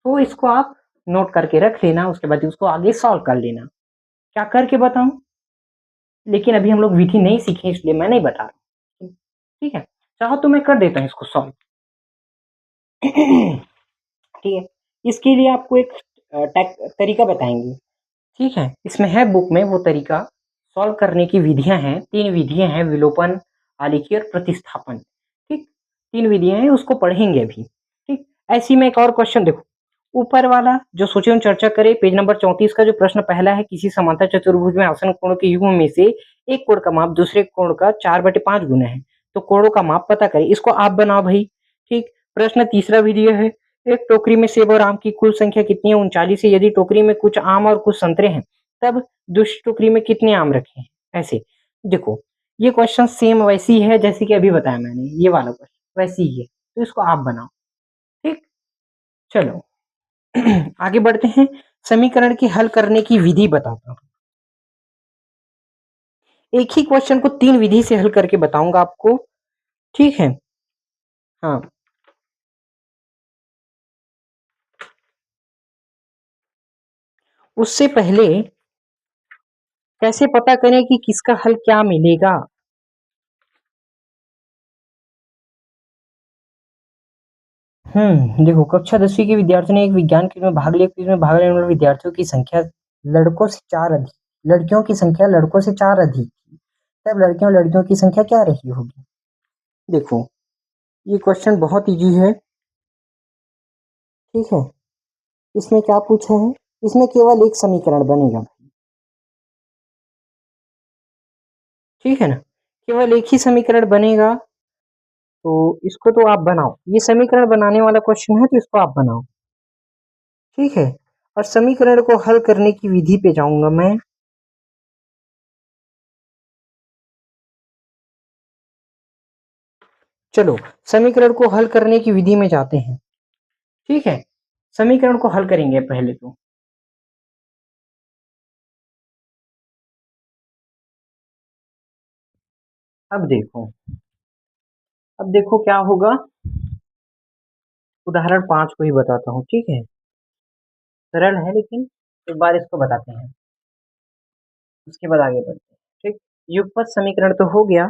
तो इसको आप नोट करके रख लेना, उसके बाद उसको आगे सॉल्व कर लेना। क्या करके बताऊं, लेकिन अभी हम लोग विधि नहीं सीखे इसलिए मैं नहीं बता रहा। ठीक है, चाहो तो मैं कर देता हूँ इसको सॉल्व। ठीक है, इसके लिए आपको एक तरीका बताएंगे। ठीक है, इसमें है बुक में वो तरीका, सॉल्व करने की विधियां हैं, 3 विधियां हैं, विलोपन, आलेखी और प्रतिस्थापन। ठीक, 3 विधियां हैं, उसको पढ़ेंगे अभी। ठीक, ऐसी में एक और क्वेश्चन देखो, ऊपर वाला जो सोचे हम चर्चा करें, पेज नंबर 34 का जो प्रश्न पहला है, किसी समांतर चतुर्भुज में आसन कोणों के युग्म में से एक कोण का माप दूसरे कोण का 4/5 गुना है, तो कोणों का माप पता करें। इसको आप बनाओ भाई। ठीक, प्रश्न तीसरा भी दिया है, एक टोकरी में सेब और आम की कुल संख्या कितनी है? 39 है। यदि टोकरी में कुछ आम और कुछ संतरे हैं, तब दूसरी टोकरी में कितने आम रखे हैं? ऐसे देखो, ये क्वेश्चन सेम वैसी है जैसे कि अभी बताया मैंने, ये वाला क्वेश्चन वैसी ही है, तो इसको आप बनाओ। ठीक, चलो आगे बढ़ते हैं, समीकरण के हल करने की विधि बताता हूँ। एक ही क्वेश्चन को 3 विधि से हल करके बताऊंगा आपको। ठीक है, हाँ, उससे पहले कैसे पता करें कि किसका हल क्या मिलेगा? देखो, कक्षा 10वीं के विद्यार्थियों ने एक विज्ञान क्विज में भाग लिया। क्विज में भाग लेने वाले विद्यार्थियों की संख्या लड़कों से 4 अधिक, लड़कियों की संख्या लड़कों से 4 अधिक थी, तब लड़कियों लड़कियों की संख्या क्या रही होगी? देखो, ये क्वेश्चन बहुत इजी है। ठीक है, इसमें क्या पूछा है, इसमें केवल एक समीकरण बनेगा। ठीक है ना, केवल एक ही समीकरण बनेगा, तो इसको तो आप बनाओ, ये समीकरण बनाने वाला क्वेश्चन है, तो इसको आप बनाओ। ठीक है, और समीकरण को हल करने की विधि पे जाऊंगा मैं। चलो, समीकरण को हल करने की विधि में जाते हैं। ठीक है, समीकरण को हल करेंगे पहले तो। अब देखो, अब देखो क्या होगा, उदाहरण 5 को ही बताता हूँ। ठीक है, सरल है, लेकिन एक बार इसको बताते हैं, उसके बाद आगे बढ़ते हैं। ठीक, युगपत समीकरण तो हो गया,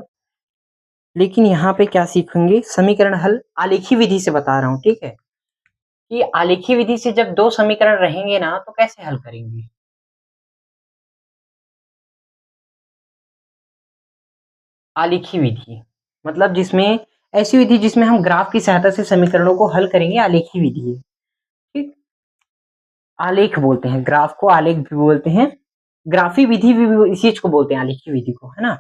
लेकिन यहाँ पे क्या सीखेंगे, समीकरण हल आलेखी विधि से बता रहा हूँ। ठीक है, कि आलेखी विधि से जब 2 समीकरण रहेंगे ना, तो कैसे हल करेंगे? आलेखी विधि मतलब जिसमें, ऐसी विधि जिसमें हम ग्राफ की सहायता से समीकरणों को हल करेंगे, आलेखी विधि है। ठीक, आलेख बोलते हैं, ग्राफ को आलेख भी बोलते हैं, ग्राफी विधि भी इसी चीज को बोलते हैं, आलेखी विधि को, है ना।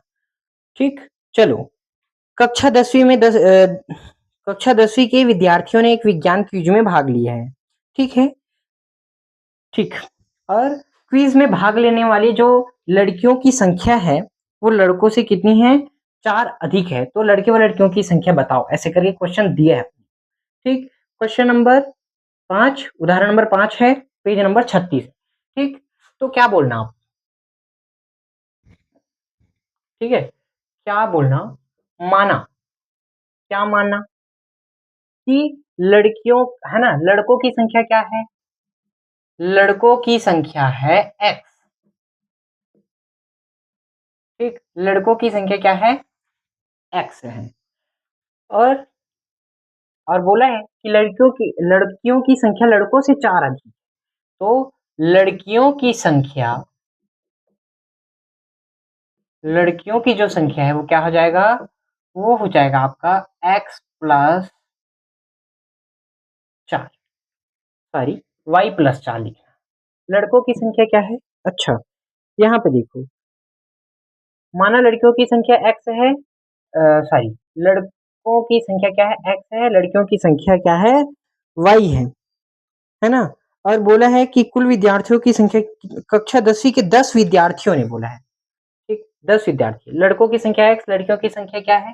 ठीक, चलो, कक्षा 10वीं में कक्षा 10वीं के विद्यार्थियों ने एक विज्ञान क्विज में भाग लिया है। ठीक है, ठीक, और क्विज में भाग लेने वाली जो लड़कियों की संख्या है, वो लड़कों से कितनी है? 4 अधिक है, तो लड़के व लड़कियों की संख्या बताओ, ऐसे करके क्वेश्चन दिया है। ठीक, क्वेश्चन नंबर 5, उदाहरण नंबर 5 है, पेज नंबर 36। ठीक, तो क्या बोलना आप? ठीक है, क्या बोलना, माना, क्या मानना कि लड़कियों, है ना, लड़कों की संख्या क्या है? लड़कों की संख्या है x। ठीक, लड़कों की संख्या क्या है? x है। और बोला है कि लड़कियों की संख्या लड़कों से 4 अधिक, तो लड़कियों की संख्या, लड़कियों की जो संख्या है वो क्या हो जाएगा? वो हो जाएगा आपका x plus 4, sorry, y plus 4 लिखना। लड़कों की संख्या क्या है? अच्छा, यहाँ पे देखो, माना लड़कियों की संख्या x है, सॉरी, लड़कों की संख्या क्या है, x है, लड़कियों की संख्या क्या है, y है ना। और बोला है कि कुल विद्यार्थियों की संख्या, कक्षा 10वीं के 10 विद्यार्थियों ने बोला है, ठीक, 10 विद्यार्थी, लड़कों की संख्या x, लड़कियों की संख्या क्या है,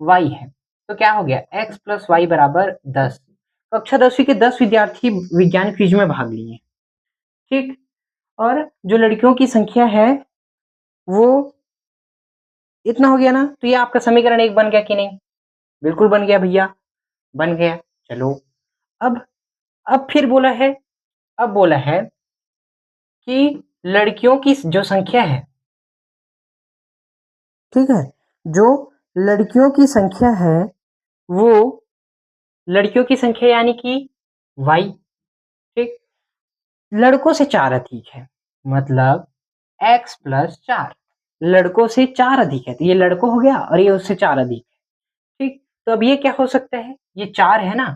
y है। तो क्या हो गया, x प्लस वाई बराबर 10। कक्षा 10वीं के 10 विद्यार्थी विज्ञान क्विज में भाग लिए, ठीक। और जो लड़कियों की संख्या है वो इतना हो गया ना, तो ये आपका समीकरण एक बन गया कि नहीं, बिल्कुल बन गया भैया, बन गया। चलो, अब अब फिर बोला है, अब बोला है कि लड़कियों की जो संख्या है, ठीक है, जो लड़कियों की संख्या है वो, लड़कियों की संख्या यानी कि y, ठीक, लड़कों से 4 अधिक है, मतलब x प्लस 4, लड़कों से 4 अधिक है, तो ये लड़कों हो गया और ये उससे 4 अधिक है, ठीक। तो अब ये क्या हो सकता है, ये 4 है ना,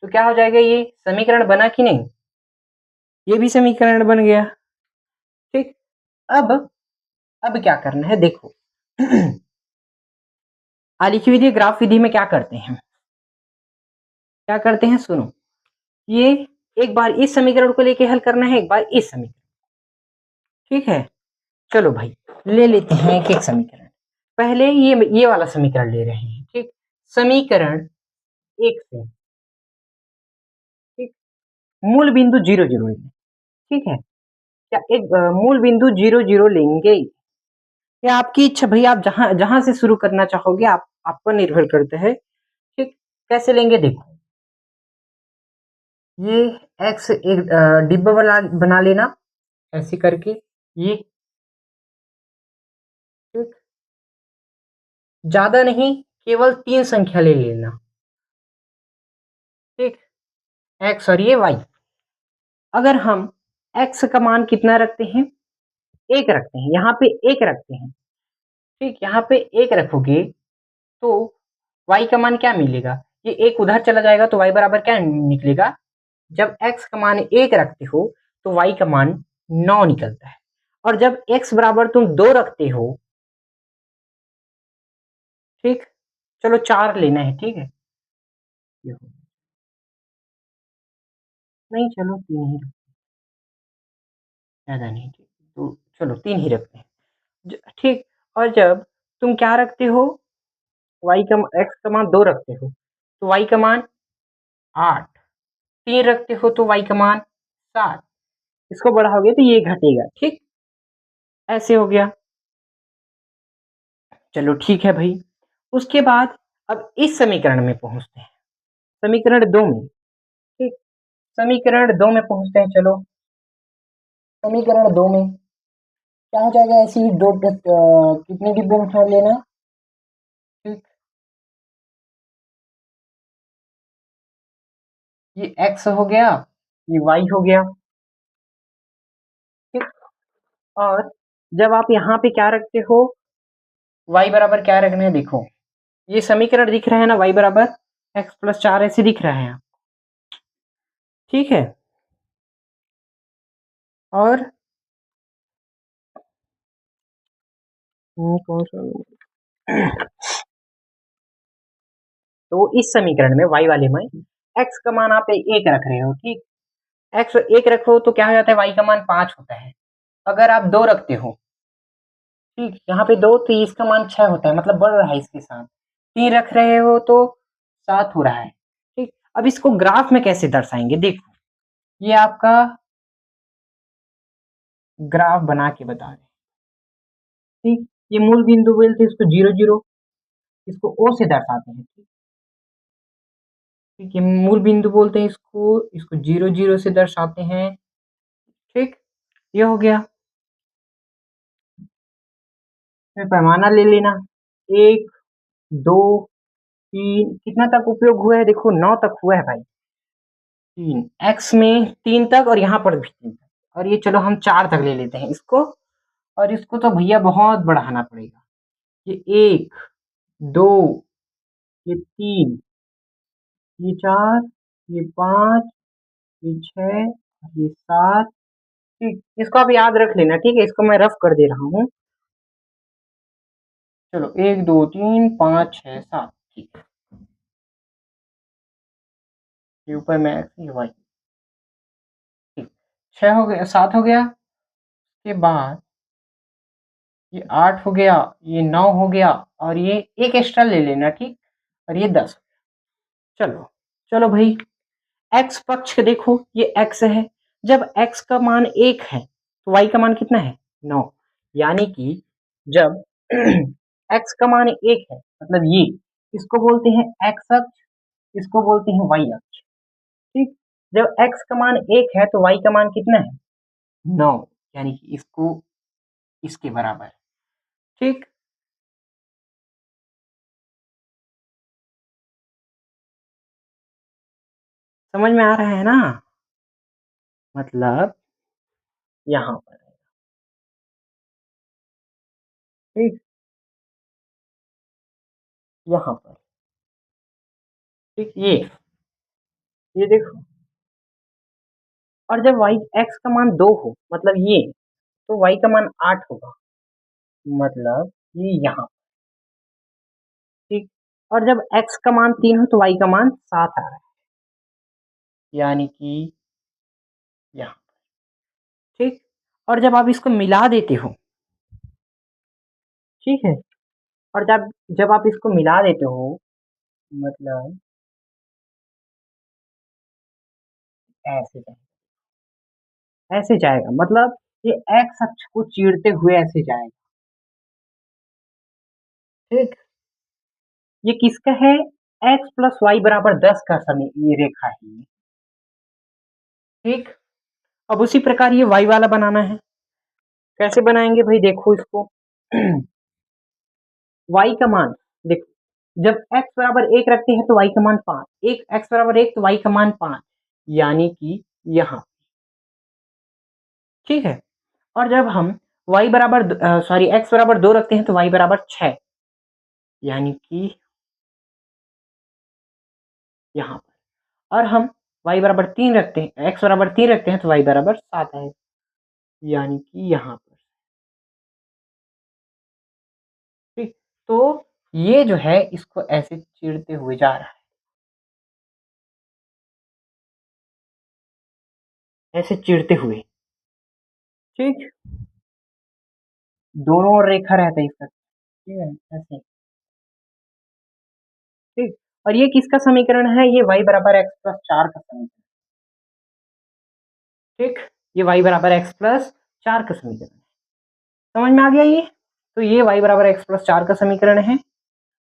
तो क्या हो जाएगा, ये समीकरण बना कि नहीं, ये भी समीकरण बन गया, ठीक। अब क्या करना है, देखो आलेखी विधि ग्राफ विधि में क्या करते हैं, क्या करते हैं, सुनो, ये एक बार इस समीकरण को लेके हल करना है, एक बार इस समीकरण, ठीक है। चलो भाई, ले लेते हैं एक एक समीकरण, पहले ये वाला समीकरण ले रहे हैं, ठीक, समीकरण एक से, ठीक, मूल बिंदु 0 0 लेंगे, ठीक है, क्या एक मूल बिंदु 0 0 लेंगे, या आपकी इच्छा भाई, आप जहां जहां से शुरू करना चाहोगे, आप पर निर्भर करते हैं, ठीक। कैसे लेंगे, देखो, ये x एक डिब्बा बना लेना, ऐसे करके, ये, ठीक, ज्यादा नहीं, केवल 3 संख्या ले लेना, ठीक, x और ये y। अगर हम x का मान कितना रखते हैं, एक रखते हैं, यहाँ पे एक रखते हैं, ठीक, यहाँ पे एक रखोगे तो y का मान क्या मिलेगा, ये एक उधर चला जाएगा तो y बराबर क्या निकलेगा, जब x का मान एक रखते हो तो y का मान 9 निकलता है, और जब x बराबर तुम 2 रखते हो, ठीक, चलो 4 लेना है, ठीक है, नहीं चलो 3 ही, ज्यादा नहीं, ठीक, तो चलो 3 ही रखते हैं, ठीक। और जब तुम क्या रखते हो, y का x का मान 2 रखते हो तो y का मान 8, 3 रखते हो तो y का मान 7, इसको बढ़ाओगे तो ये घटेगा, ठीक, ऐसे हो गया। चलो ठीक है भाई, उसके बाद अब इस समीकरण में पहुंचते हैं, समीकरण 2 में, ठीक, समीकरण 2 में पहुंचते हैं, चलो, समीकरण 2 में क्या हो जाएगा, ऐसे ही दो कितने डिब्बे में उठा लेना, ठीक, ये x हो गया, ये y हो गया, ठीक। और जब आप यहाँ पे क्या रखते हो, y बराबर क्या रखना है, देखो, ये समीकरण दिख रहा है ना, y बराबर x प्लस 4 ऐसे दिख रहा है, ठीक है। और कौन सा तो इस समीकरण में y वाले में x का मान आप एक रख रहे हो, ठीक, x एक रखो तो क्या हो जाता है, y का मान 5 होता है, अगर आप 2 रखते हो, ठीक, यहाँ पे 2 तो इसका मान 6 होता है, मतलब बढ़ रहा है इसके साथ, 3 रख रहे हो तो 7 हो रहा है, ठीक। अब इसको ग्राफ में कैसे दर्शाएंगे, देखो, ये आपका ग्राफ बना के बता रहे हैं, ठीक, ये मूल बिंदु बोलते हैं इसको 0 0, इसको ओ से दर्शाते हैं, ठीक है, मूल बिंदु बोलते हैं इसको, इसको 0 0 से दर्शाते हैं, ठीक, ये हो गया। फिर पैमाना ले लेना, 1 2 3 कितना तक उपयोग हुआ है, देखो 9 तक हुआ है भाई, 3 x में 3 तक, और यहाँ पर भी 3 तक, और ये चलो हम 4 तक ले लेते हैं इसको, और इसको तो भैया बहुत बढ़ाना पड़ेगा, ये 1 2, ये 3, ये 4, ये 5, ये 6, ये 7, ठीक, इसको आप याद रख लेना, ठीक है, इसको मैं रफ कर दे रहा हूँ, चलो 1 2 3 5 6 7, ठीक है। ये ऊपर में एक्स ये वाई, ठीक। 6 हो गया, 7 हो गया, के बाद ये 8 हो गया, ये 9 हो गया, और ये एक एक्स्ट्रा ले लेना, ठीक। और ये 10। चलो चलो भाई, एक्स पक्ष के देखो, ये एक्स है। जब एक्स का मान 1 है तो वाई का मान कितना है? 9। यानी कि जब एक्स का मान 1 है, मतलब ये, इसको बोलते हैं एक्स अक्ष, इसको बोलते हैं वाई अक्ष, ठीक। जब एक्स का मान 1 है तो वाई का मान कितना है? 9। यानी कि इसको इसके बराबर, ठीक। समझ में आ रहा है ना? मतलब यहाँ पर, ठीक, यहाँ पर, ठीक, ये देखो। और जब वाई एक्स का मान 2 हो, मतलब ये, तो वाई का मान 8 होगा, मतलब ये यहाँ, ठीक। और जब एक्स का मान 3 हो तो वाई का मान 7 आ रहा है, यानी कि यहाँ, ठीक। और जब आप इसको मिला देते हो, ठीक है, और जब जब आप इसको मिला देते हो, मतलब ऐसे जाएगा, ऐसे जाएगा, मतलब ये एक्स अक्ष को चीरते हुए ऐसे जाएगा, ठीक। ये किसका है? एक्स प्लस वाई बराबर 10 का समय, ये रेखा है ये, ठीक। अब उसी प्रकार ये वाई वाला बनाना है। कैसे बनाएंगे भाई, देखो इसको। वाई का मान, देखो, जब एक्स बराबर 1 रखते हैं तो वाई का मान 5, एक एक्स बराबर 1 तो वाई का मान 5, यानी कि यहाँ, ठीक है। और जब हम वाई बराबर सॉरी एक्स बराबर 2 रखते हैं तो वाई बराबर 6, यानी कि यहाँ पर। और हम वाई बराबर 3 रखते हैं, एक्स बराबर 3 रखते हैं तो वाई बराबर 7 है, यानी कि यहाँ पर, ठीक। तो ये जो है इसको ऐसे चिरते हुए जा रहा है, ऐसे चिरते हुए, ठीक। दोनों ओर रेखा रहता है इसका, ठीक है, ऐसे, ठीक। और ये किसका समीकरण है? ये y बराबर एक्स प्लस 4 का समीकरण, ठीक। ये y बराबर एक्स प्लस 4 का समीकरण है। समझ में आ गया ये? तो ये y बराबर एक्स प्लस 4 का समीकरण है,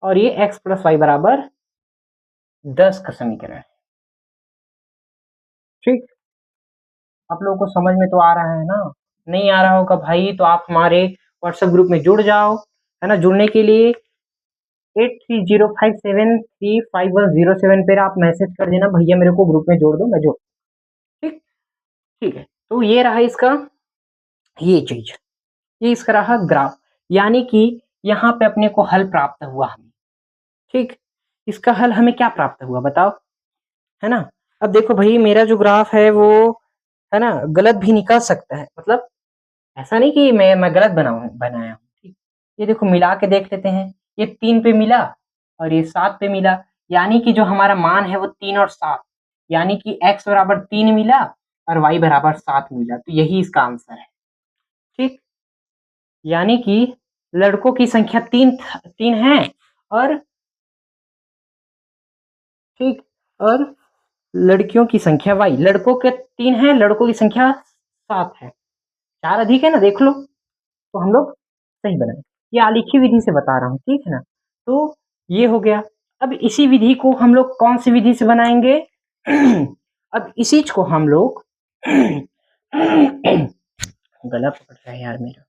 और ये x प्लस वाई बराबर 10 का समीकरण है, ठीक। आप लोगों को समझ में तो आ रहा है ना? नहीं आ रहा होगा भाई तो आप हमारे व्हाट्सएप ग्रुप में जुड़ जाओ, है ना। जुड़ने के लिए 8305735107 पर आप मैसेज कर देना, भैया मेरे को ग्रुप में जोड़ दो, मैं जोड़, ठीक। ठीक है, तो ये रहा इसका, ये चीज, ये इसका रहा ग्राफ। यानी कि यहाँ पे अपने को हल प्राप्त हुआ हमें, ठीक। इसका हल हमें क्या प्राप्त हुआ बताओ, है ना। अब देखो भाई, मेरा जो ग्राफ है वो, है ना, गलत भी निकल सकता है, मतलब ऐसा नहीं कि मैं गलत बनाया हूँ, ठीक। ये देखो मिला के देख लेते हैं, ये 3 पे मिला और ये 7 पे मिला, यानी कि जो हमारा मान है वो 3 और 7, यानी कि x बराबर 3 मिला और y बराबर 7 मिला, तो यही इसका आंसर है, ठीक। यानी कि लड़कों की संख्या 3 है, और, ठीक, और लड़कियों की संख्या वाई, लड़कों के 3 है, लड़कों की संख्या 7 है, 4 अधिक है ना, देख लो। तो हम लोग सही बनाए, ये आलेखी विधि से बता रहा हूँ, ठीक है ना। तो ये हो गया। अब इसी विधि को हम लोग कौन सी विधि से बनाएंगे? अब इसी को हम लोग गला पकड़ रहा है यार मेरा,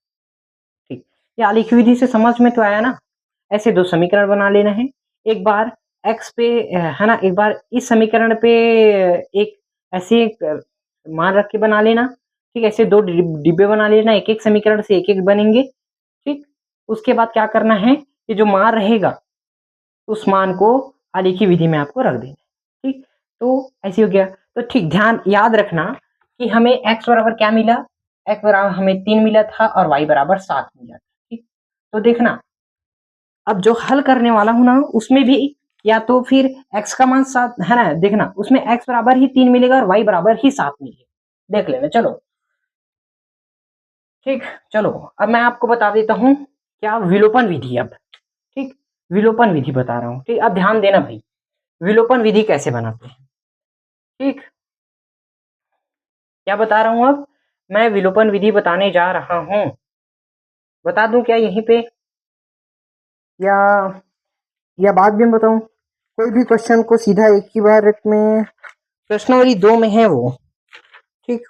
ठीक। ये आलेखी विधि से समझ में तो आया ना? ऐसे दो समीकरण बना लेना है, एक बार x पे, है ना, एक बार इस समीकरण पे एक ऐसे एक मान रख के बना लेना, ठीक। ऐसे दो डिब्बे बना लेना, एक एक समीकरण से एक एक बनेंगे, ठीक। उसके बाद क्या करना है, ये जो मान रहेगा उस मान को आलेखी विधि में आपको रख देना, ठीक। तो ऐसे हो गया। तो ठीक ध्यान याद रखना कि हमें x बराबर क्या मिला, x बराबर हमें 3 मिला था और y बराबर 7 मिला था, ठीक। तो देखना अब जो हल करने वाला हूं ना उसमें भी या तो फिर x का मान 7 है ना, देखना उसमें x बराबर ही 3 मिलेगा और y बराबर ही 7 मिलेगा, देख लेना। चलो ठीक, चलो अब मैं आपको बता देता हूं क्या विलोपन विधि। अब ठीक, विलोपन विधि बता रहा हूं। ठीक, अब ध्यान देना भाई, विलोपन विधि कैसे बनाते हैं। ठीक, क्या बता रहा हूं, अब मैं विलोपन विधि बताने जा रहा हूं। बता दूं क्या यहीं पे, या बाद में बताऊं? कोई भी क्वेश्चन को सीधा एक ही बार में, प्रश्नावली 2 में है वो। ठीक,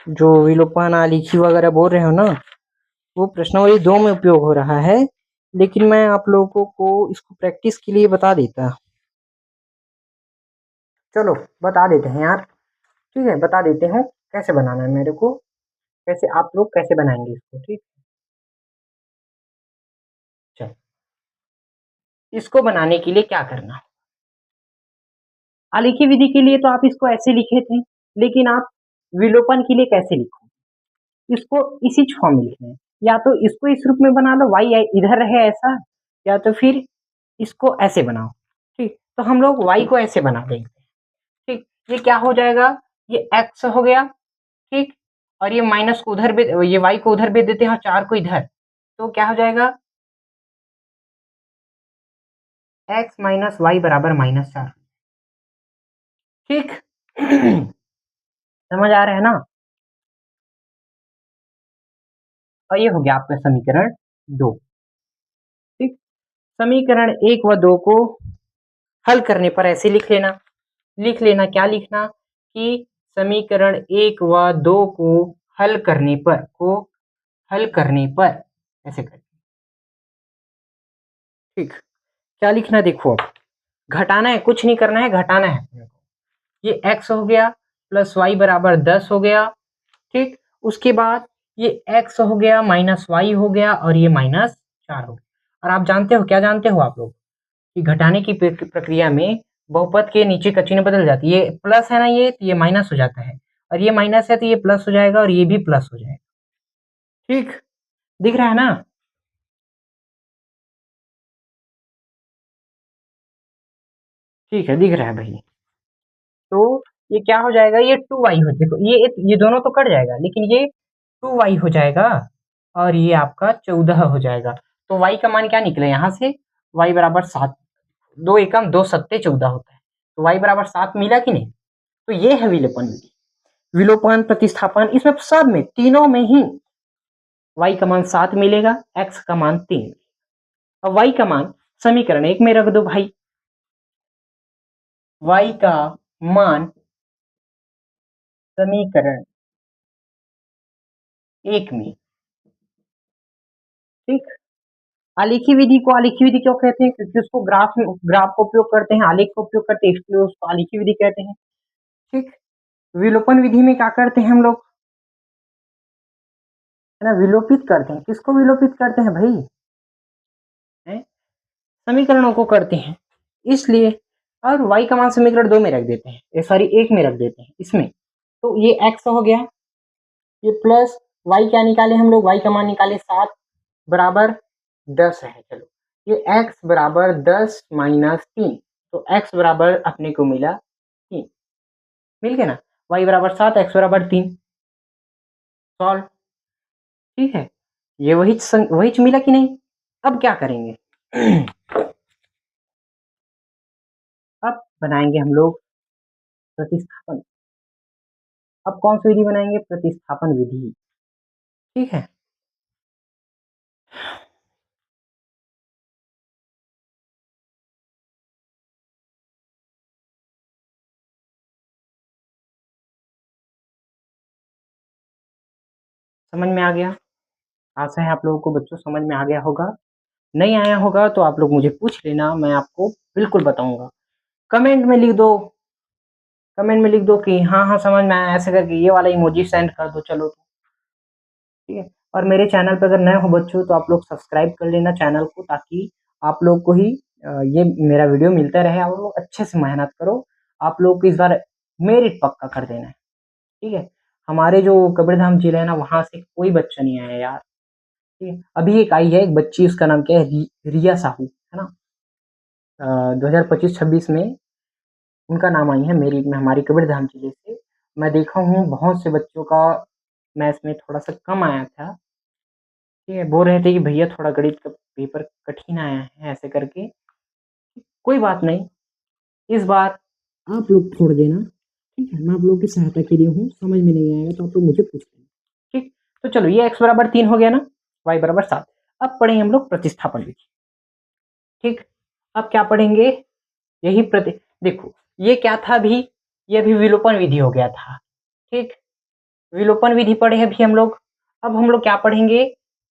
जो विलोपन आलेखी वगैरह बोल रहे हो ना, वो प्रश्नावली 2 में उपयोग हो रहा है, लेकिन मैं आप लोगों को इसको प्रैक्टिस के लिए बता देता। चलो बता देते हैं यार, ठीक है, बता देते हैं कैसे बनाना है मेरे को, कैसे आप लोग कैसे बनाएंगे इसको। ठीक, चलो इसको बनाने के लिए क्या करना, आलेखी विधि के लिए तो आप इसको ऐसे लिखे थे, लेकिन आप विलोपन के लिए कैसे लिखो, इसको इसी फॉर्म में लिखना है। या तो इसको इस रूप में बना लो, y इधर रहे ऐसा, या तो फिर इसको ऐसे बनाओ। ठीक, तो हम लोग y को ऐसे बना देंगे। ठीक, ये क्या हो जाएगा, ये x हो गया। ठीक, और ये माइनस को उधर भी, ये y को उधर भेज देते हैं और 4 को इधर, तो क्या हो जाएगा, x माइनस वाई बराबर -4। ठीक समझ आ रहा है ना। और ये हो गया आपका समीकरण 2। ठीक, समीकरण 1 व 2 को हल करने पर ऐसे लिख लेना, क्या लिखना कि समीकरण 1 व 2 को हल करने पर, ऐसे कर। ठीक, क्या लिखना देखो, अब घटाना है, कुछ नहीं करना है, घटाना है। ये x हो गया प्लस y बराबर 10 हो गया। ठीक, उसके बाद ये x हो गया माइनस वाई हो गया और ये -4 हो गया। और आप जानते हो, क्या जानते हो आप लोग, कि घटाने की प्रक्रिया में बहुपद के नीचे का चिन्ह बदल जाती है। ये प्लस है ना, ये तो ये माइनस हो जाता है, और ये माइनस है तो ये प्लस हो जाएगा, और ये भी प्लस हो जाएगा। ठीक, दिख रहा है ना। ठीक है, दिख रहा है भाई। तो ये क्या हो जाएगा, ये 2y हो, देखो ये दोनों तो कट जाएगा, लेकिन ये 2y हो जाएगा और ये आपका 14 हो जाएगा। तो y का मान क्या निकले यहाँ से, y बराबर 7, 2 एकम 2 सत्ते 14 होता है, तो y बराबर 7 मिला कि नहीं। तो ये है विलोपन विधि, विलोपन प्रतिस्थापन, इसमें सब में तीनों में ही y का मान 7 मिलेगा, x का मान 3। अब y का मान समीकरण 1 में रख दो भाई, y का मान समीकरण 1 में। ठीक, आलेखी विधि को आलेखी विधि क्यों कहते हैं, क्योंकि उसको ग्राफ में, ग्राफ का उपयोग करते हैं, आलेख का उपयोग करते हैं, इसलिए उसको आलेखी विधि कहते हैं। ठीक, विलोपन विधि में क्या करते हैं हम लोग, है ना, विलोपित करते हैं। किसको विलोपित करते हैं भाई, है? समीकरणों को करते हैं, इसलिए। और y का मान समीकरण 2 में रख देते हैं, सॉरी 1 में रख देते हैं इसमें। तो ये x हो गया, ये प्लस y क्या निकाले हम लोग, y का मान निकाले 7 बराबर 10 है। चलो ये x बराबर 10 माइनस 3, तो x बराबर अपने को मिला 3, मिल गया ना, y बराबर 7, x बराबर 3, सॉल्व। ठीक है, ये वही मिला कि नहीं। अब क्या करेंगे अब बनाएंगे हम लोग प्रतिस्थापन। अब कौन सी विधि बनाएंगे, प्रतिस्थापन विधि। ठीक है, समझ में आ गया, आशा है आप लोगों को बच्चों समझ में आ गया होगा। नहीं आया होगा तो आप लोग मुझे पूछ लेना, मैं आपको बिल्कुल बताऊंगा। कमेंट में लिख दो, कमेंट में लिख दो कि हाँ हाँ समझ में आया, ऐसे करके ये वाला इमोजी सेंड कर दो। चलो ठीक है, और मेरे चैनल पर अगर नए हो बच्चों तो आप लोग सब्सक्राइब कर लेना चैनल को, ताकि आप लोग को ही ये मेरा वीडियो मिलता रहे। आप लोग अच्छे से मेहनत करो, आप लोग को इस बार मेरिट पक्का कर देना है। ठीक है, हमारे जो कबीरधाम जिला है ना, वहाँ से कोई बच्चा नहीं आया यार, अभी एक आई है एक बच्ची, उसका नाम क्या है, रिया साहू, है ना। 2025-26 में उनका नाम आई है मेरिट में हमारी कबीरधाम जिले से। मैं देखा हूँ बहुत से बच्चों का मैथ्स में थोड़ा सा कम आया था, ठीक है। बोल रहे थे कि भैया थोड़ा गणित का पेपर कठिन आया है, ऐसे करके। कोई बात नहीं, इस बार आप लोग छोड़ देना, ठीक है। मैं आप लोगों की सहायता के लिए हूँ, समझ में नहीं आएगा तो आप लोग मुझे पूछ लेना, ठीक। तो चलो, ये x बराबर 3 हो गया ना, y बराबर 7। अब पढ़ेंगे हम लोग प्रतिस्थापन विधि, ठीक। अब क्या पढ़ेंगे, यही देखो ये क्या था अभी, ये अभी विलोपन विधि हो गया था, ठीक। विलोपन विधि पढ़े अभी हम लोग। अब हम लोग क्या पढ़ेंगे,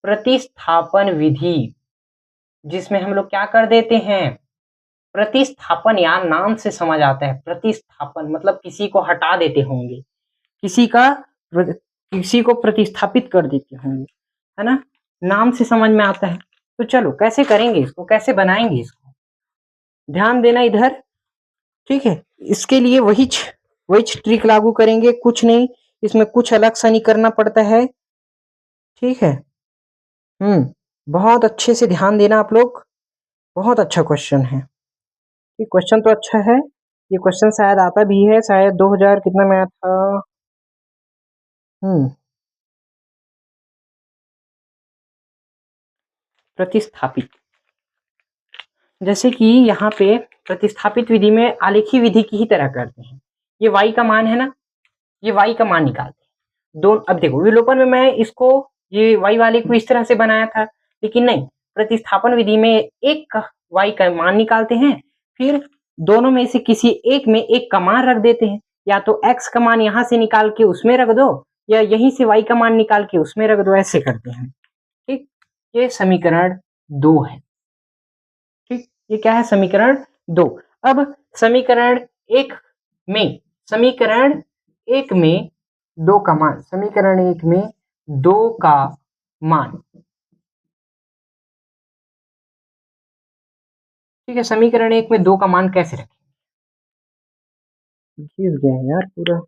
प्रतिस्थापन विधि, जिसमें हम लोग क्या कर देते हैं, प्रतिस्थापन, यार नाम से समझ आता है, प्रतिस्थापन मतलब किसी को हटा देते होंगे, किसी को प्रतिस्थापित कर देते होंगे, है ना। नाम से समझ में आता है। तो चलो कैसे करेंगे इसको, कैसे बनाएंगे इसको, ध्यान देना इधर, ठीक है। इसके लिए वही ट्रिक लागू करेंगे, कुछ नहीं, इसमें कुछ अलग सा नहीं करना पड़ता है, ठीक है। बहुत अच्छे से ध्यान देना आप लोग, बहुत अच्छा क्वेश्चन है ये, क्वेश्चन तो अच्छा है। ये क्वेश्चन शायद आता भी है, शायद 2000 कितना में आया था। प्रतिस्थापित, जैसे कि यहाँ पे प्रतिस्थापित विधि में आलेखी विधि की ही तरह करते हैं। ये y का मान है ना, ये y का मान निकालते हैं दो। अब देखो विलोपन में मैं इसको, ये y वाले को इस तरह से बनाया था, लेकिन नहीं, प्रतिस्थापन विधि में एक का y का मान निकालते हैं, फिर दोनों में से किसी एक में एक का मान रख देते हैं, या तो x का मान यहाँ से निकाल के उसमें रख दो, या यहीं से y का मान निकाल के उसमें रख दो, ऐसे करते हैं, ठीक। ये समीकरण 2 है, ठीक। ये क्या है, समीकरण 2। अब समीकरण एक में, समीकरण एक में 2 का मान, समीकरण एक में 2 का मान, ठीक है। समीकरण एक में 2 का मान कैसे रखें, घिस गया है यार पूरा,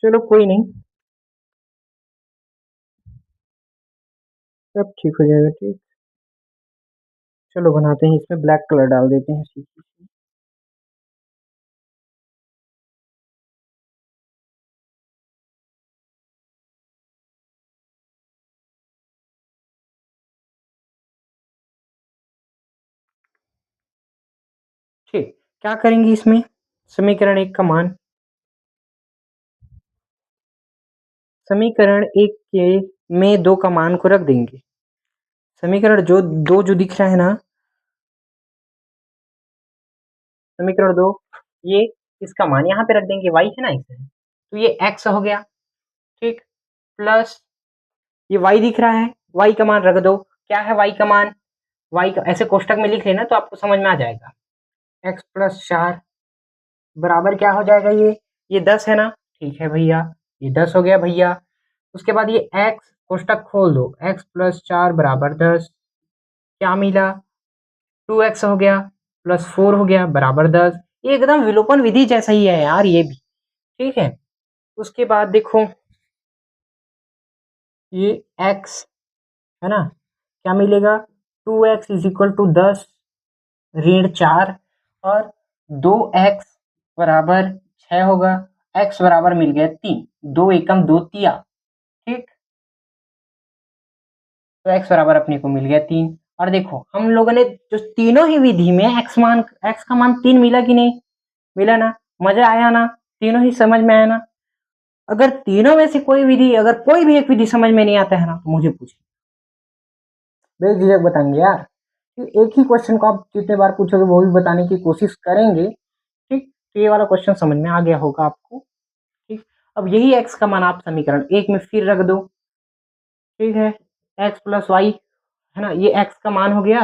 चलो कोई नहीं, सब ठीक हो जाएगा, ठीक। चलो बनाते हैं, इसमें ब्लैक कलर डाल देते हैं, ठीक। क्या करेंगे इसमें, समीकरण एक का मान, समीकरण एक के में 2 का मान को रख देंगे। समीकरण जो दिख रहा है ना, समीकरण 2, ये इसका मान यहाँ पे रख देंगे, y है ना इसे, तो ये x हो गया, ठीक। प्लस ये y दिख रहा है, y का मान रख दो, क्या है y का मान, y का ऐसे कोष्टक में लिख लेना तो आपको समझ में आ जाएगा। x प्लस 4 बराबर क्या हो जाएगा, ये 10 है ना, ठीक है भैया, ये 10 हो गया भैया। उसके बाद ये x कोष्टक खोल दो, x प्लस 4 बराबर 10, क्या मिला, 2x हो गया, प्लस 4 हो गया बराबर 10। ये एकदम विलोपन विधि जैसा ही है यार ये भी, ठीक है। उसके बाद देखो ये x है ना, क्या मिलेगा, 2x इज इक्वल टू 10 ऋण 4, और 2x बराबर 6 होगा, x बराबर मिल गया 3, 2 एकम 2 तिया, ठीक। तो x बराबर अपने को मिल गया 3। और देखो हम लोगों ने जो तीनों ही विधि में x का मान 3 मिला कि नहीं, मिला ना, मजा आया ना, तीनों ही समझ में आया ना। अगर तीनों में से कोई विधि, अगर कोई भी एक विधि समझ में नहीं आता है ना, तो मुझे पूछे, बेझिझक बताएंगे यार। एक ही क्वेश्चन को आप जितने बार पूछोगे वो भी बताने की कोशिश करेंगे, ठीक। तो ये वाला क्वेश्चन समझ में आ गया होगा आपको, ठीक। अब यही x का मान आप समीकरण एक में फिर रख दो, ठीक है। x प्लस वाई, है ना, ये x का मान हो गया,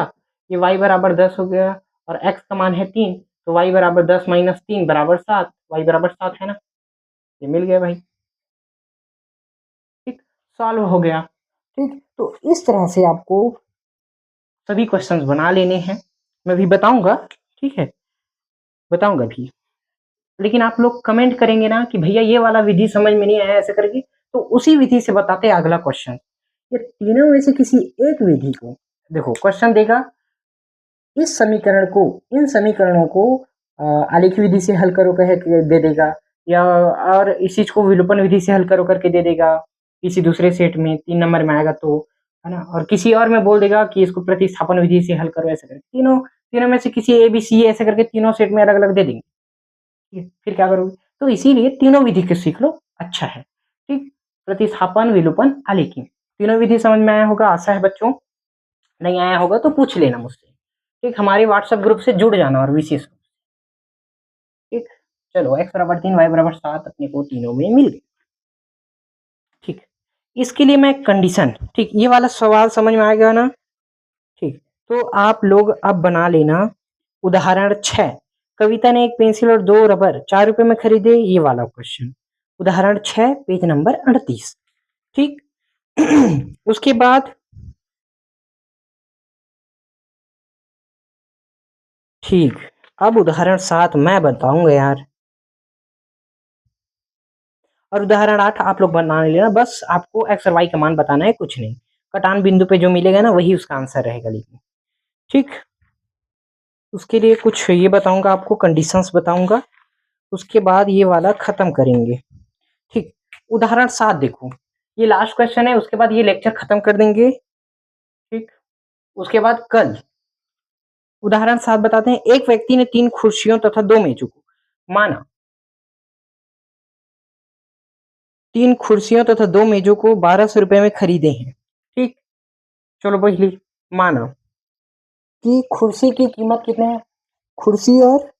ये y बराबर 10 हो गया, और x का मान है 3, तो y बराबर 10 माइनस 3 बराबर 7, y बराबर 7 है ना, ये मिल गया भाई, ठीक। सॉल्व हो गया, ठीक। तो इस तरह से आपको सभी क्वेश्चंस बना लेने हैं, मैं भी बताऊंगा, ठीक है, बताऊंगा भी। लेकिन आप लोग कमेंट करेंगे ना कि भैया ये वाला विधि समझ में नहीं आया ऐसे करके, तो उसी विधि से बताते हैं अगला क्वेश्चन। ये तीनों में से किसी एक विधि को, देखो क्वेश्चन देगा इस समीकरण को, इन समीकरणों को आलेखी विधि से हल करो कह के दे देगा, या और इस चीज को विलोपन विधि से हल करो करके दे देगा किसी दूसरे सेट में 3 नंबर में आएगा तो, है ना, और किसी और में बोल देगा कि इसको प्रतिस्थापन विधि से हल करो, ऐसे करके तीनों तीनों में से किसी ए बी सी ऐसे करके तीनों सेट में अलग अलग दे देंगे। ठीक है, फिर क्या करोगे, तो इसीलिए तीनों विधि को सीख लो, अच्छा है। ठीक, प्रतिस्थापन विलोपन आलेखी तीनों विधि समझ में आया होगा, आशा है बच्चों। नहीं आया होगा तो पूछ लेना मुझसे। ठीक, हमारे व्हाट्सएप ग्रुप से जुड़ जाना और विशेष। ठीक, चलो x बराबर 3 y बराबर 7 अपने को तीनों में मिल गए। ठीक, इसके लिए मैं कंडीशन, ठीक, ये वाला सवाल समझ में आ गया ना। ठीक, तो आप लोग अब बना लेना उदाहरण 6। कविता ने एक पेंसिल और 2 रबर 4 रुपए में खरीदे, ये वाला क्वेश्चन उदाहरण 6 पेज नंबर 38। ठीक उसके बाद ठीक, अब उदाहरण 7 मैं बताऊंगा यार, और उदाहरण 8 आप लोग बना लेना, बस आपको एक्स और वाई का मान बताना है, कुछ नहीं। कटान बिंदु पे जो मिलेगा ना वही उसका आंसर रहेगा लेकिन। ठीक, उसके लिए कुछ ये बताऊंगा आपको, कंडीशंस बताऊंगा, उसके बाद ये वाला खत्म करेंगे। ठीक, उदाहरण 7 देखो, ये लास्ट क्वेश्चन है, उसके बाद ये लेक्चर खत्म कर देंगे। ठीक, उसके बाद कल उदाहरण 7 बताते हैं। एक व्यक्ति ने 3 कुर्सियों तथा 2 मेजों को माना, 3 कुर्सियों तथा 2 मेजों को 1200 रुपए में खरीदे हैं। ठीक, चलो पहली माना कि कुर्सी की कीमत कितने है, कुर्सी और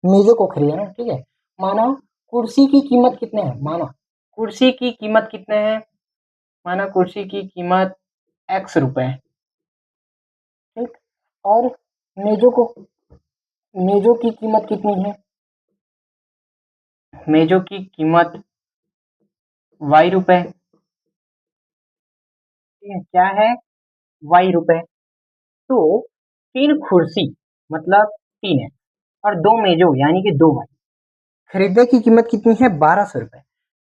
मेजों को खरीदे ना, ठीक है। माना कुर्सी की कीमत कितने है, माना कुर्सी की कीमत कितने है, माना कुर्सी की कीमत x रुपए। ठीक, और मेजों को, मेजों की कीमत कितनी है, मेजों की कीमत y रुपए। ठीक है, क्या है, y रुपए। तो 3 कुर्सी मतलब 3 है, और 2 मेजों यानी कि 2 y, खरीदने की कीमत कितनी है, 1200 रुपए।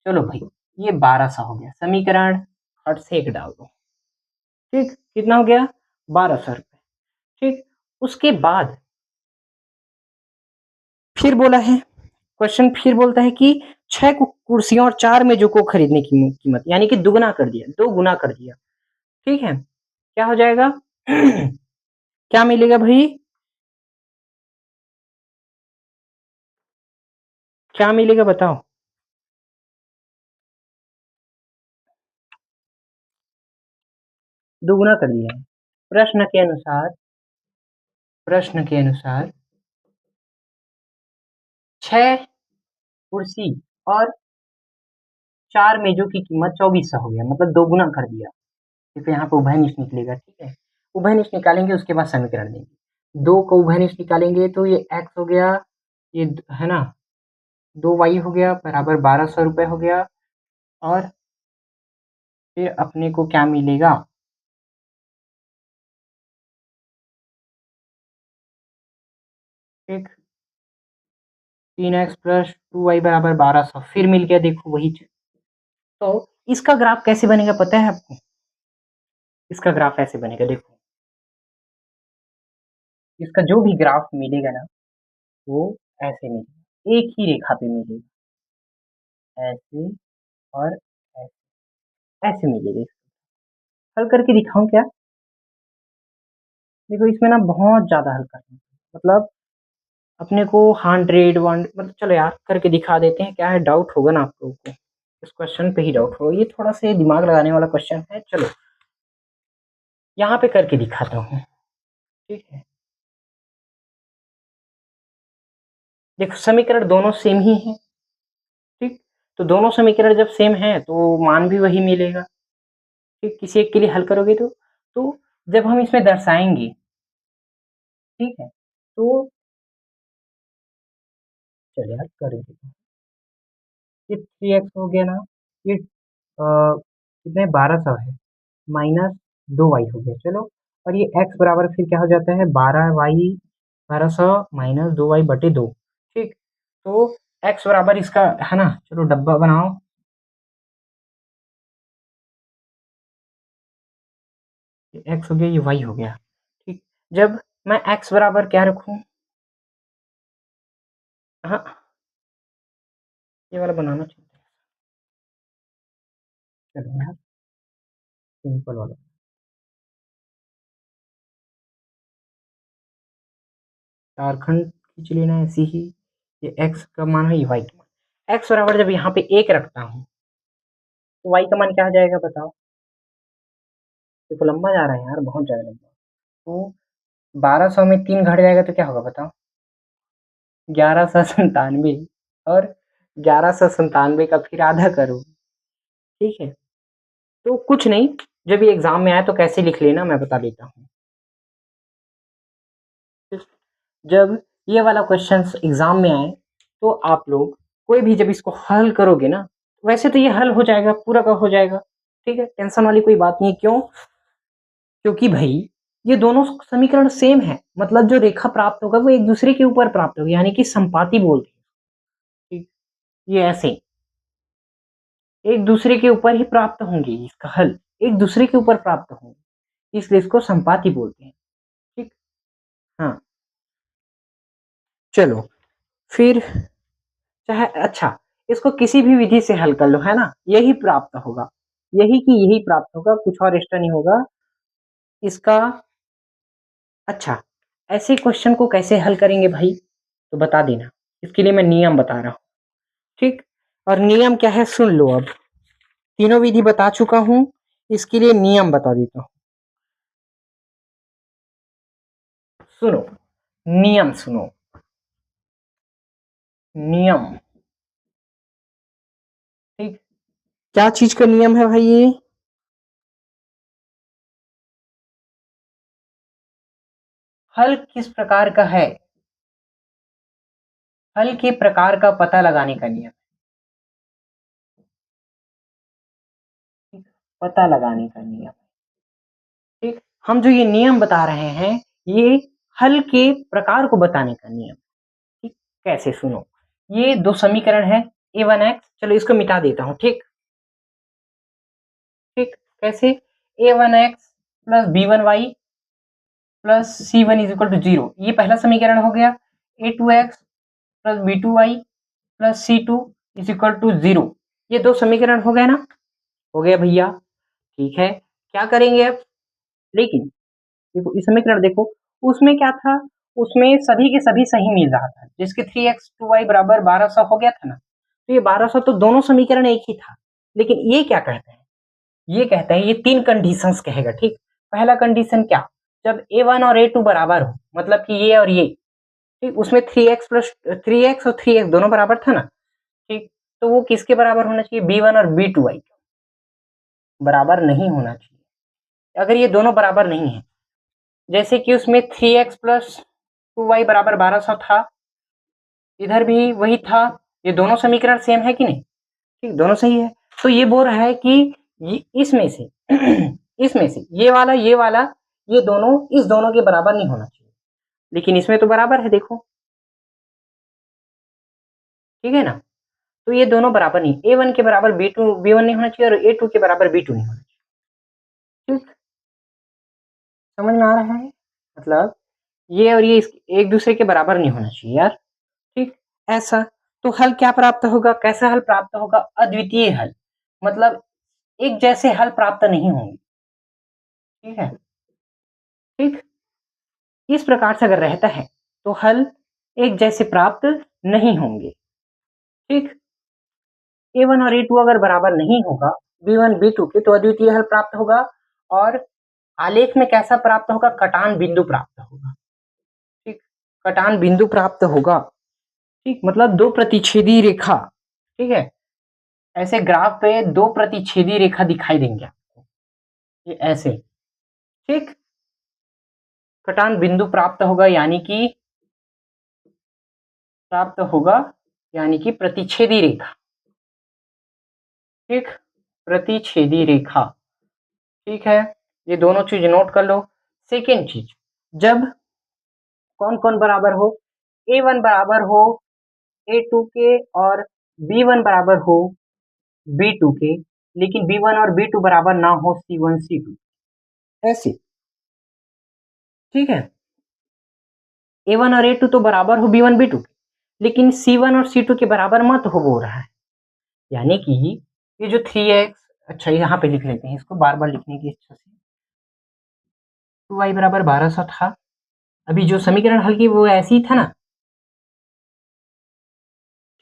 चलो भाई, ये 1200 हो गया, समीकरण हट से एक डाल दो। ठीक, कितना हो गया, 1200 रुपए। ठीक, उसके बाद फिर बोला है क्वेश्चन, फिर बोलता है कि 6 कुर्सियों और 4 मेजों को खरीदने की कीमत, यानी कि दुगना कर दिया, 2 गुना कर दिया। ठीक है, क्या हो जाएगा क्या मिलेगा भाई, क्या मिलेगा बताओ, दुगुना कर दिया है। प्रश्न के अनुसार, प्रश्न के अनुसार 6 कुर्सी और 4 मेजों की कीमत 2400 हो गया, मतलब दो गुना कर दिया। क्योंकि यहाँ पे उभयनिष्ठ निकलेगा, ठीक है, उभयनिष्ठ निकालेंगे उसके बाद समीकरण देंगे। 2 को उभयनिष्ठ निकालेंगे तो ये x हो गया, ये है ना, 2y हो गया बराबर 1200 रुपए हो गया, और फिर अपने को क्या मिलेगा, ठीक, 3x प्लस 2y बराबर 1200, फिर मिल गया, देखो वही चीज। तो इसका ग्राफ कैसे बनेगा पता है आपको, इसका ग्राफ ऐसे बनेगा, देखो इसका जो भी ग्राफ मिलेगा ना वो ऐसे मिलेगा, एक ही रेखा पे मिलेगा, ऐसे और ऐसे, ऐसे मिलेगा। हल करके दिखाऊं क्या, देखो इसमें ना बहुत ज्यादा हल करना है। मतलब अपने को 100 1 मतलब, चलो यार करके दिखा देते हैं, क्या है, डाउट होगा ना आप लोगों को, इस क्वेश्चन पे ही डाउट होगा, ये थोड़ा सा दिमाग लगाने वाला क्वेश्चन है। चलो यहाँ पे करके दिखाता हूँ। ठीक है, देखो समीकरण दोनों सेम ही है। ठीक, तो दोनों समीकरण जब सेम है तो मान भी वही मिलेगा। ठीक, किसी एक के लिए हल करोगे तो जब हम इसमें दर्शाएंगे, ठीक है, तो चलिए यार कर देते हैं। ये 3x हो गया ना, ये कितने 1200 है, माइनस 2y हो गया, चलो, और ये x बराबर फिर क्या हो जाता है, 12y, 1200 माइनस 2y बटे 2। ठीक, तो x बराबर इसका है ना, चलो डब्बा बनाओ, x हो गया, ये y हो गया। ठीक, जब मैं x बराबर क्या रखूं, हाँ ये वाला बनाना चाहिए। चलो यार सिंपल वाला, झारखंड खींच लेना ऐसी ही। ये x का मान है, ये y का मान। x बराबर जब यहाँ पे 1 रखता हूँ तो y का मान क्या आ जाएगा बताओ। देखो लंबा जा रहा है यार, बहुत ज्यादा लंबा। तो 1200 में 3 घट जाएगा तो क्या होगा बताओ, 1197। और 1197 का फिर आधा करो। ठीक है, तो कुछ नहीं, जब ये एग्जाम में आए तो कैसे लिख लेना मैं बता देता हूँ। जब ये वाला क्वेश्चन एग्जाम में आए तो आप लोग कोई भी जब इसको हल करोगे ना, वैसे तो ये हल हो जाएगा, पूरा का हो जाएगा। ठीक है, टेंशन वाली कोई बात नहीं। क्यों? क्योंकि भाई ये दोनों समीकरण सेम है, मतलब जो रेखा प्राप्त होगा वो एक दूसरे के ऊपर प्राप्त होगा, यानी कि संपाती बोलते हैं। ठीक, ये ऐसे एक दूसरे के ऊपर ही प्राप्त होंगे, इसका हल एक दूसरे के ऊपर प्राप्त होंगे, इसलिए इसको संपाती बोलते हैं। ठीक, हाँ चलो फिर, चाहे अच्छा इसको किसी भी विधि से हल कर लो, है ना, यही प्राप्त होगा, यही की यही प्राप्त होगा, कुछ और एक्स्ट्रा नहीं होगा इसका। अच्छा, ऐसे क्वेश्चन को कैसे हल करेंगे भाई, तो बता देना, इसके लिए मैं नियम बता रहा हूँ। ठीक, और नियम क्या है सुन लो। अब तीनों विधि बता चुका हूं, इसके लिए नियम बता देता हूं। सुनो, नियम सुनो, नियम। ठीक, क्या चीज का नियम है भाई ये, हल किस प्रकार का है, हल के प्रकार का पता लगाने का नियम। ठीक, पता लगाने का नियम। ठीक, हम जो ये नियम बता रहे हैं ये हल के प्रकार को बताने का नियम। ठीक, कैसे सुनो, ये दो समीकरण है a1x, चलो इसको मिटा देता हूं। ठीक, ठीक कैसे, a1x plus b1y plus c1 is equal to 0, ये पहला समीकरण हो गया। a2x plus b2y plus c2 is equal to 0, ये दो समीकरण हो गए ना, हो गया भैया। ठीक है, क्या करेंगे अब, लेकिन देखो इस समीकरण देखो, उसमें क्या था, उसमें सभी के सभी सही मिल रहा था, जिसके 3x 2y बराबर 1200 हो गया था ना, तो ये 1200 तो दोनों समीकरण एक ही था। लेकिन ये क्या कहते हैं, ये कहते हैं, ये तीन कंडीशंस कहेगा। ठीक, पहला कंडीशन क्या, जब a1 और a2 बराबर हो, मतलब कि ये और ये, ठीक, उसमें 3x प्लस 3x और 3x दोनों बराबर था ना। ठीक, तो वो किसके बराबर होना चाहिए, b1 और b2y बराबर नहीं होना चाहिए। अगर ये दोनों बराबर नहीं है, जैसे कि उसमें 3x प्लस 2y बराबर 1200 था, इधर भी वही था, ये दोनों समीकरण सेम है कि नहीं, ठीक दोनों सही है। तो ये बोल रहा है कि ये इसमें से इसमें से ये वाला ये दोनों इस दोनों के बराबर नहीं होना चाहिए, लेकिन इसमें तो बराबर है देखो। ठीक है ना, तो ये दोनों बराबर नहीं, a1 के बराबर b1 नहीं होना चाहिए, और a2 के बराबर b2 नहीं होना चाहिए। ठीक, समझ में आ रहा है, मतलब ये और ये एक दूसरे के बराबर नहीं होना चाहिए यार। ठीक, ऐसा तो हल क्या प्राप्त होगा, कैसा हल प्राप्त होगा, अद्वितीय हल, मतलब एक जैसे हल प्राप्त नहीं होंगे। ठीक है, ठीक, इस प्रकार से अगर रहता है तो हल एक जैसे प्राप्त नहीं होंगे। ठीक, a1 और a2 अगर बराबर नहीं होगा b1 b2 के, तो अद्वितीय हल प्राप्त होगा, और आलेख में कैसा प्राप्त होगा, कटान बिंदु प्राप्त होगा। ठीक, कटान बिंदु प्राप्त होगा। ठीक, मतलब दो प्रतिच्छेदी रेखा। ठीक है, ऐसे ग्राफ पे दो प्रतिच्छेदी रेखा दिखाई देंगे आपको, ये ऐसे। ठीक, कटान बिंदु प्राप्त होगा, यानी कि प्राप्त होगा, यानी कि प्रतिच्छेदी रेखा। ठीक, प्रतिच्छेदी रेखा। ठीक है, ये दोनों चीज नोट कर लो। सेकेंड चीज, जब कौन कौन बराबर हो, a1 बराबर हो a2 के, और b1 बराबर हो b2 के, लेकिन b1 और b2 बराबर ना हो c1 c2, ऐसे ठीक है। A1 और A2 तो बराबर हो B1 B2 के, लेकिन C1 और C2 के बराबर मत हो बोल रहा है। यानी कि ये जो 3x, अच्छा यहाँ पे लिख लेते हैं इसको बार बार लिखने की इच्छा से, 2y बराबर 1200 था। अभी जो समीकरण हल की वो ऐसी ही था ना,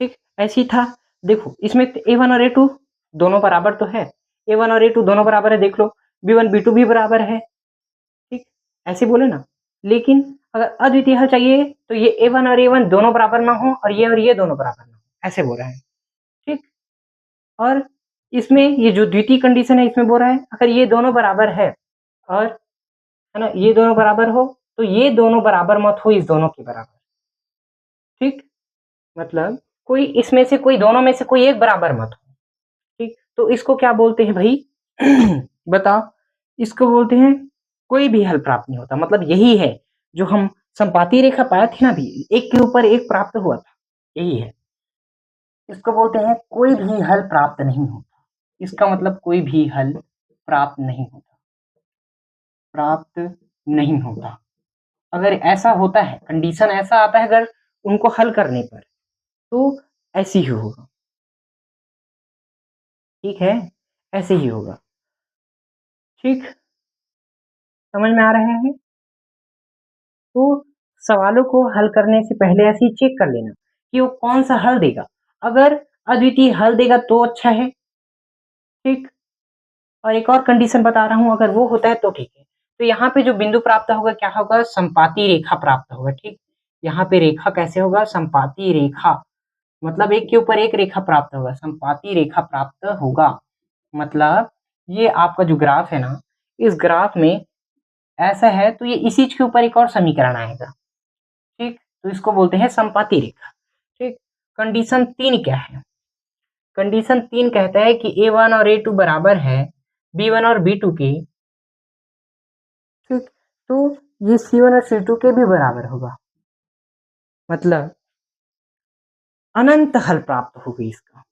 ठीक ऐसी था। देखो इसमें A1 और A2 दोनों बराबर तो है, A1 और A2 दोनों बराबर है, देख लो B1 B2 भी बराबर है, ठीक ऐसे बोले ना। लेकिन अगर अद्वितीय हल चाहिए तो ये A1 और A1 दोनों बराबर ना हो और ये दोनों बराबर ना हो, ऐसे बोल रहा है, ठीक। और इसमें ये जो द्वितीय कंडीशन है इसमें बोल रहा है अगर ये दोनों बराबर है और है ना, ये दोनों बराबर हो तो ये दोनों बराबर मत हो इस दोनों के बराबर, ठीक। मतलब कोई इसमें से कोई दोनों में से कोई एक बराबर मत हो, ठीक। तो इसको क्या बोलते हैं भाई बताओ, इसको बोलते हैं कोई भी हल प्राप्त नहीं होता। मतलब यही है जो हम संपाती रेखा पाए थे ना, भी एक के ऊपर एक प्राप्त हुआ था, यही है। इसको बोलते हैं कोई भी हल प्राप्त नहीं होता। इसका मतलब कोई भी हल प्राप्त नहीं होता, प्राप्त नहीं होता। अगर ऐसा होता है, कंडीशन ऐसा आता है अगर उनको हल करने पर, तो ऐसे ही होगा, ठीक है, ऐसे ही होगा, ठीक। समझ में आ रहे हैं? तो सवालों को हल करने से पहले ऐसे ही चेक कर लेना कि वो कौन सा हल देगा। अगर अद्वितीय हल देगा तो अच्छा है, ठीक। और एक और कंडीशन बता रहा हूं, अगर वो होता है तो ठीक है। तो यहाँ पे जो बिंदु प्राप्त होगा क्या होगा, संपाती रेखा प्राप्त होगा, ठीक। यहाँ पे रेखा कैसे होगा, संपाती रेखा, मतलब एक के ऊपर एक रेखा प्राप्त होगा, संपाती रेखा प्राप्त होगा। मतलब ये आपका जो ग्राफ है ना, इस ग्राफ में ऐसा है तो ये इसी के ऊपर एक और समीकरण आएगा, ठीक। तो इसको बोलते हैं संपाती रेखा, ठीक। कंडीशन 3 क्या है, कंडीशन 3 कहता है कि A1 और A2 बराबर है B1 और B2 के, ठीक। तो ये C1 और C2 के भी बराबर होगा, मतलब अनंत हल प्राप्त होगी इसका,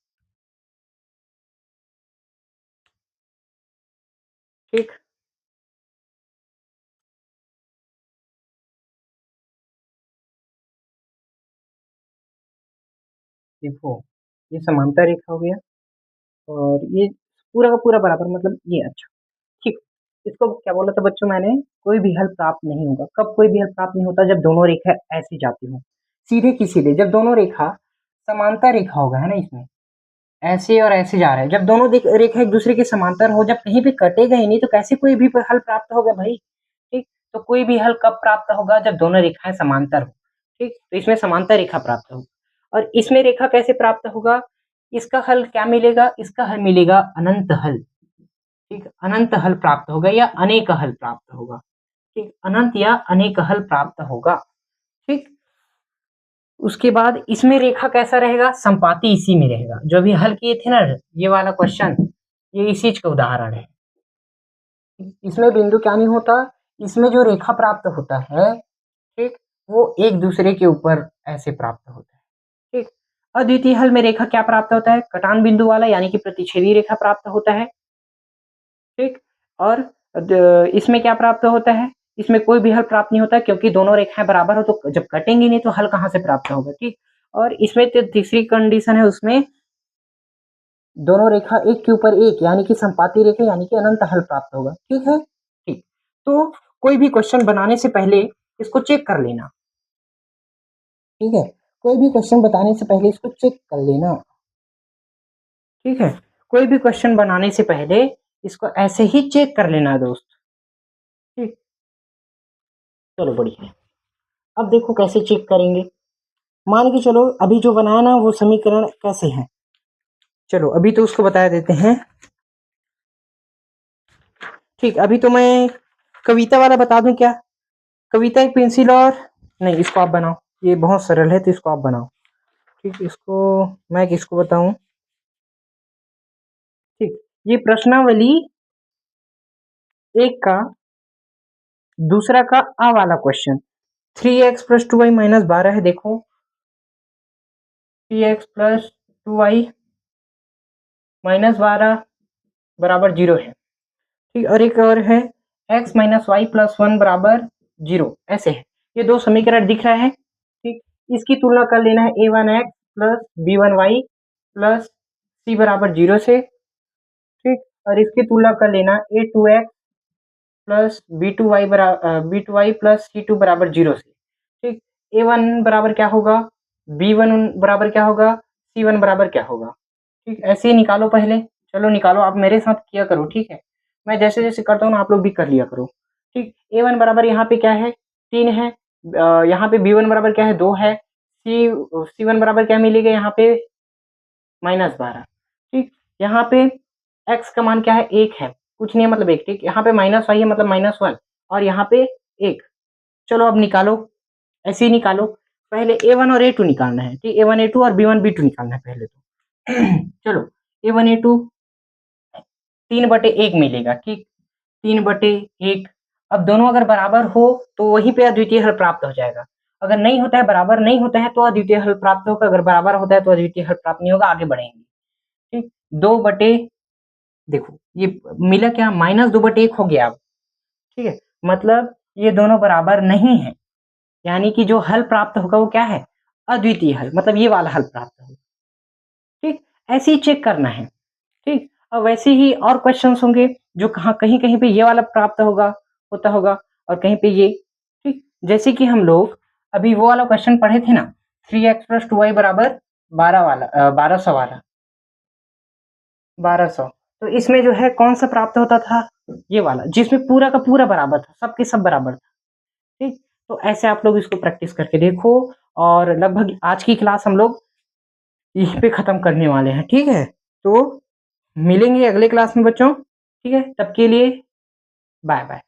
ठीक। देखो ये समांतर रेखा हो गया और ये पूरा का पूरा बराबर, मतलब ये, अच्छा, ठीक। इसको क्या बोला था बच्चों मैंने, कोई भी हल प्राप्त नहीं होगा। कब कोई भी हल प्राप्त नहीं होता, जब दोनों रेखा ऐसी जाती हो, सीधे की सीधे, जब दोनों रेखा समांतर रेखा होगा, है ना, इसमें ऐसे और ऐसे जा रहे हैं, जब दोनों रेखा एक दूसरे के समांतर हो, जब कहीं भी कटेगा ही नहीं तो कैसे कोई भी हल प्राप्त होगा भाई, ठीक। तो कोई भी हल कब प्राप्त होगा, जब दोनों रेखाएं समांतर हो, ठीक। तो इसमें समांतर रेखा प्राप्त होगा और इसमें रेखा कैसे प्राप्त होगा, इसका हल क्या मिलेगा, इसका हल मिलेगा अनंत हल, ठीक। अनंत हल प्राप्त होगा या अनेक हल प्राप्त होगा, ठीक। अनंत या अनेक हल प्राप्त होगा, ठीक। उसके बाद इसमें रेखा कैसा रहेगा, संपाती इसी में रहेगा। जो अभी हल किए थे ना ये वाला क्वेश्चन, ये इसी का उदाहरण है। इसमें बिंदु क्या नहीं होता, इसमें जो रेखा प्राप्त होता है, ठीक, वो एक दूसरे के ऊपर ऐसे प्राप्त होता है, ठीक। अद्वितीय हल में रेखा क्या प्राप्त होता है, कटान बिंदु वाला, यानी कि प्रतिच्छेदी रेखा प्राप्त होता है, ठीक। और इसमें क्या प्राप्त होता है, इसमें कोई भी हल प्राप्त नहीं होता क्योंकि दोनों रेखाएं बराबर हो, तो जब कटेंगी नहीं तो हल कहाँ से प्राप्त होगा, ठीक। और इसमें तीसरी कंडीशन है, उसमें दोनों रेखा एक के ऊपर एक, यानी कि संपाती रेखा, यानी कि अनंत हल प्राप्त होगा, ठीक है, ठीक। तो कोई भी क्वेश्चन बनाने से पहले इसको चेक कर लेना, ठीक है। कोई भी क्वेश्चन बताने से पहले इसको चेक कर लेना, ठीक है। कोई भी क्वेश्चन बनाने से पहले इसको ऐसे ही चेक कर लेना दोस्त, ठीक। चलो बढ़िया। अब देखो कैसे चेक करेंगे। मान के चलो अभी जो बनाया ना वो समीकरण कैसे है, चलो अभी तो उसको बता देते हैं, ठीक। अभी तो मैं कविता वाला बता दूं क्या, कविता एक पेंसिल और, नहीं इसको आप बनाओ, ये बहुत सरल है तो इसको आप बनाओ, ठीक। इसको मैं किसको बताऊं, ठीक। ये प्रश्नावली एक का दूसरा का आ वाला क्वेश्चन, 3x + 2y - 12 है, देखो 3x + 2y - 12 बराबर 0 है, ठीक। और एक और है x - y + 1 बराबर 0 ऐसे है। ये दो समीकरण दिख रहे हैं, ठीक। इसकी तुलना कर लेना है a1x plus b1y plus c बराबर 0 से, ठीक। और इसकी तुलना कर लेना a2x plus b2y plus c2 बराबर 0 से, ठीक। a1 बराबर क्या होगा, b1 बराबर क्या होगा, c1 बराबर क्या होगा, ठीक। ऐसे ही निकालो पहले, चलो निकालो, आप मेरे साथ किया करो, ठीक है। मैं जैसे जैसे करता हूँ ना आप लोग भी कर लिया करो, ठीक। a1 बराबर यहाँ पे क्या है, 3 है। यहाँ पे b1 बराबर क्या है, 2 है। c1 बराबर क्या मिलेगा यहाँ पे, -12, ठीक। यहाँ पे x का मान क्या है, 1 है, कुछ नहीं है मतलब 1, ठीक। यहाँ पे -y है मतलब -1 और यहाँ पे 1। चलो अब निकालो, ऐसे ही निकालो। पहले a1 और a2 निकालना है, ठीक। a1 a2 और b1 b2 निकालना है पहले तो। चलो a1 a2 3/1 मिलेगा, ठीक। 3/1। अब दोनों अगर बराबर हो तो वहीं पे अद्वितीय हल प्राप्त हो जाएगा। अगर नहीं होता है, बराबर नहीं होता है तो अद्वितीय हल प्राप्त होगा, अगर बराबर होता है तो अद्वितीय हल प्राप्त नहीं होगा। आगे बढ़ेंगे, ठीक। 2 बटे, देखो ये मिला क्या, -2/1 हो गया अब, ठीक है। मतलब ये दोनों बराबर नहीं है, यानी कि जो हल प्राप्त होगा वो क्या है, अद्वितीय हल, मतलब ये वाला हल प्राप्त होगा, ठीक। ऐसे ही चेक करना है, ठीक। और वैसे ही और क्वेश्चंस होंगे जो कहीं कहीं पे ये वाला प्राप्त होगा, होता होगा, और कहीं पे ये, ठीक। जैसे कि हम लोग अभी वो वाला क्वेश्चन पढ़े थे ना, 3x + 2y बराबर 12 वाला, 1200 वाला, 1200। तो इसमें जो है कौन सा प्राप्त होता था, ये वाला, जिसमें पूरा का पूरा बराबर था, सबके सब बराबर था, ठीक। तो ऐसे आप लोग इसको प्रैक्टिस करके देखो, और लगभग आज की क्लास हम लोग यहीं पे खत्म करने वाले हैं, ठीक है। तो मिलेंगे अगले क्लास में बच्चों, ठीक है। तब के लिए बाय बाय।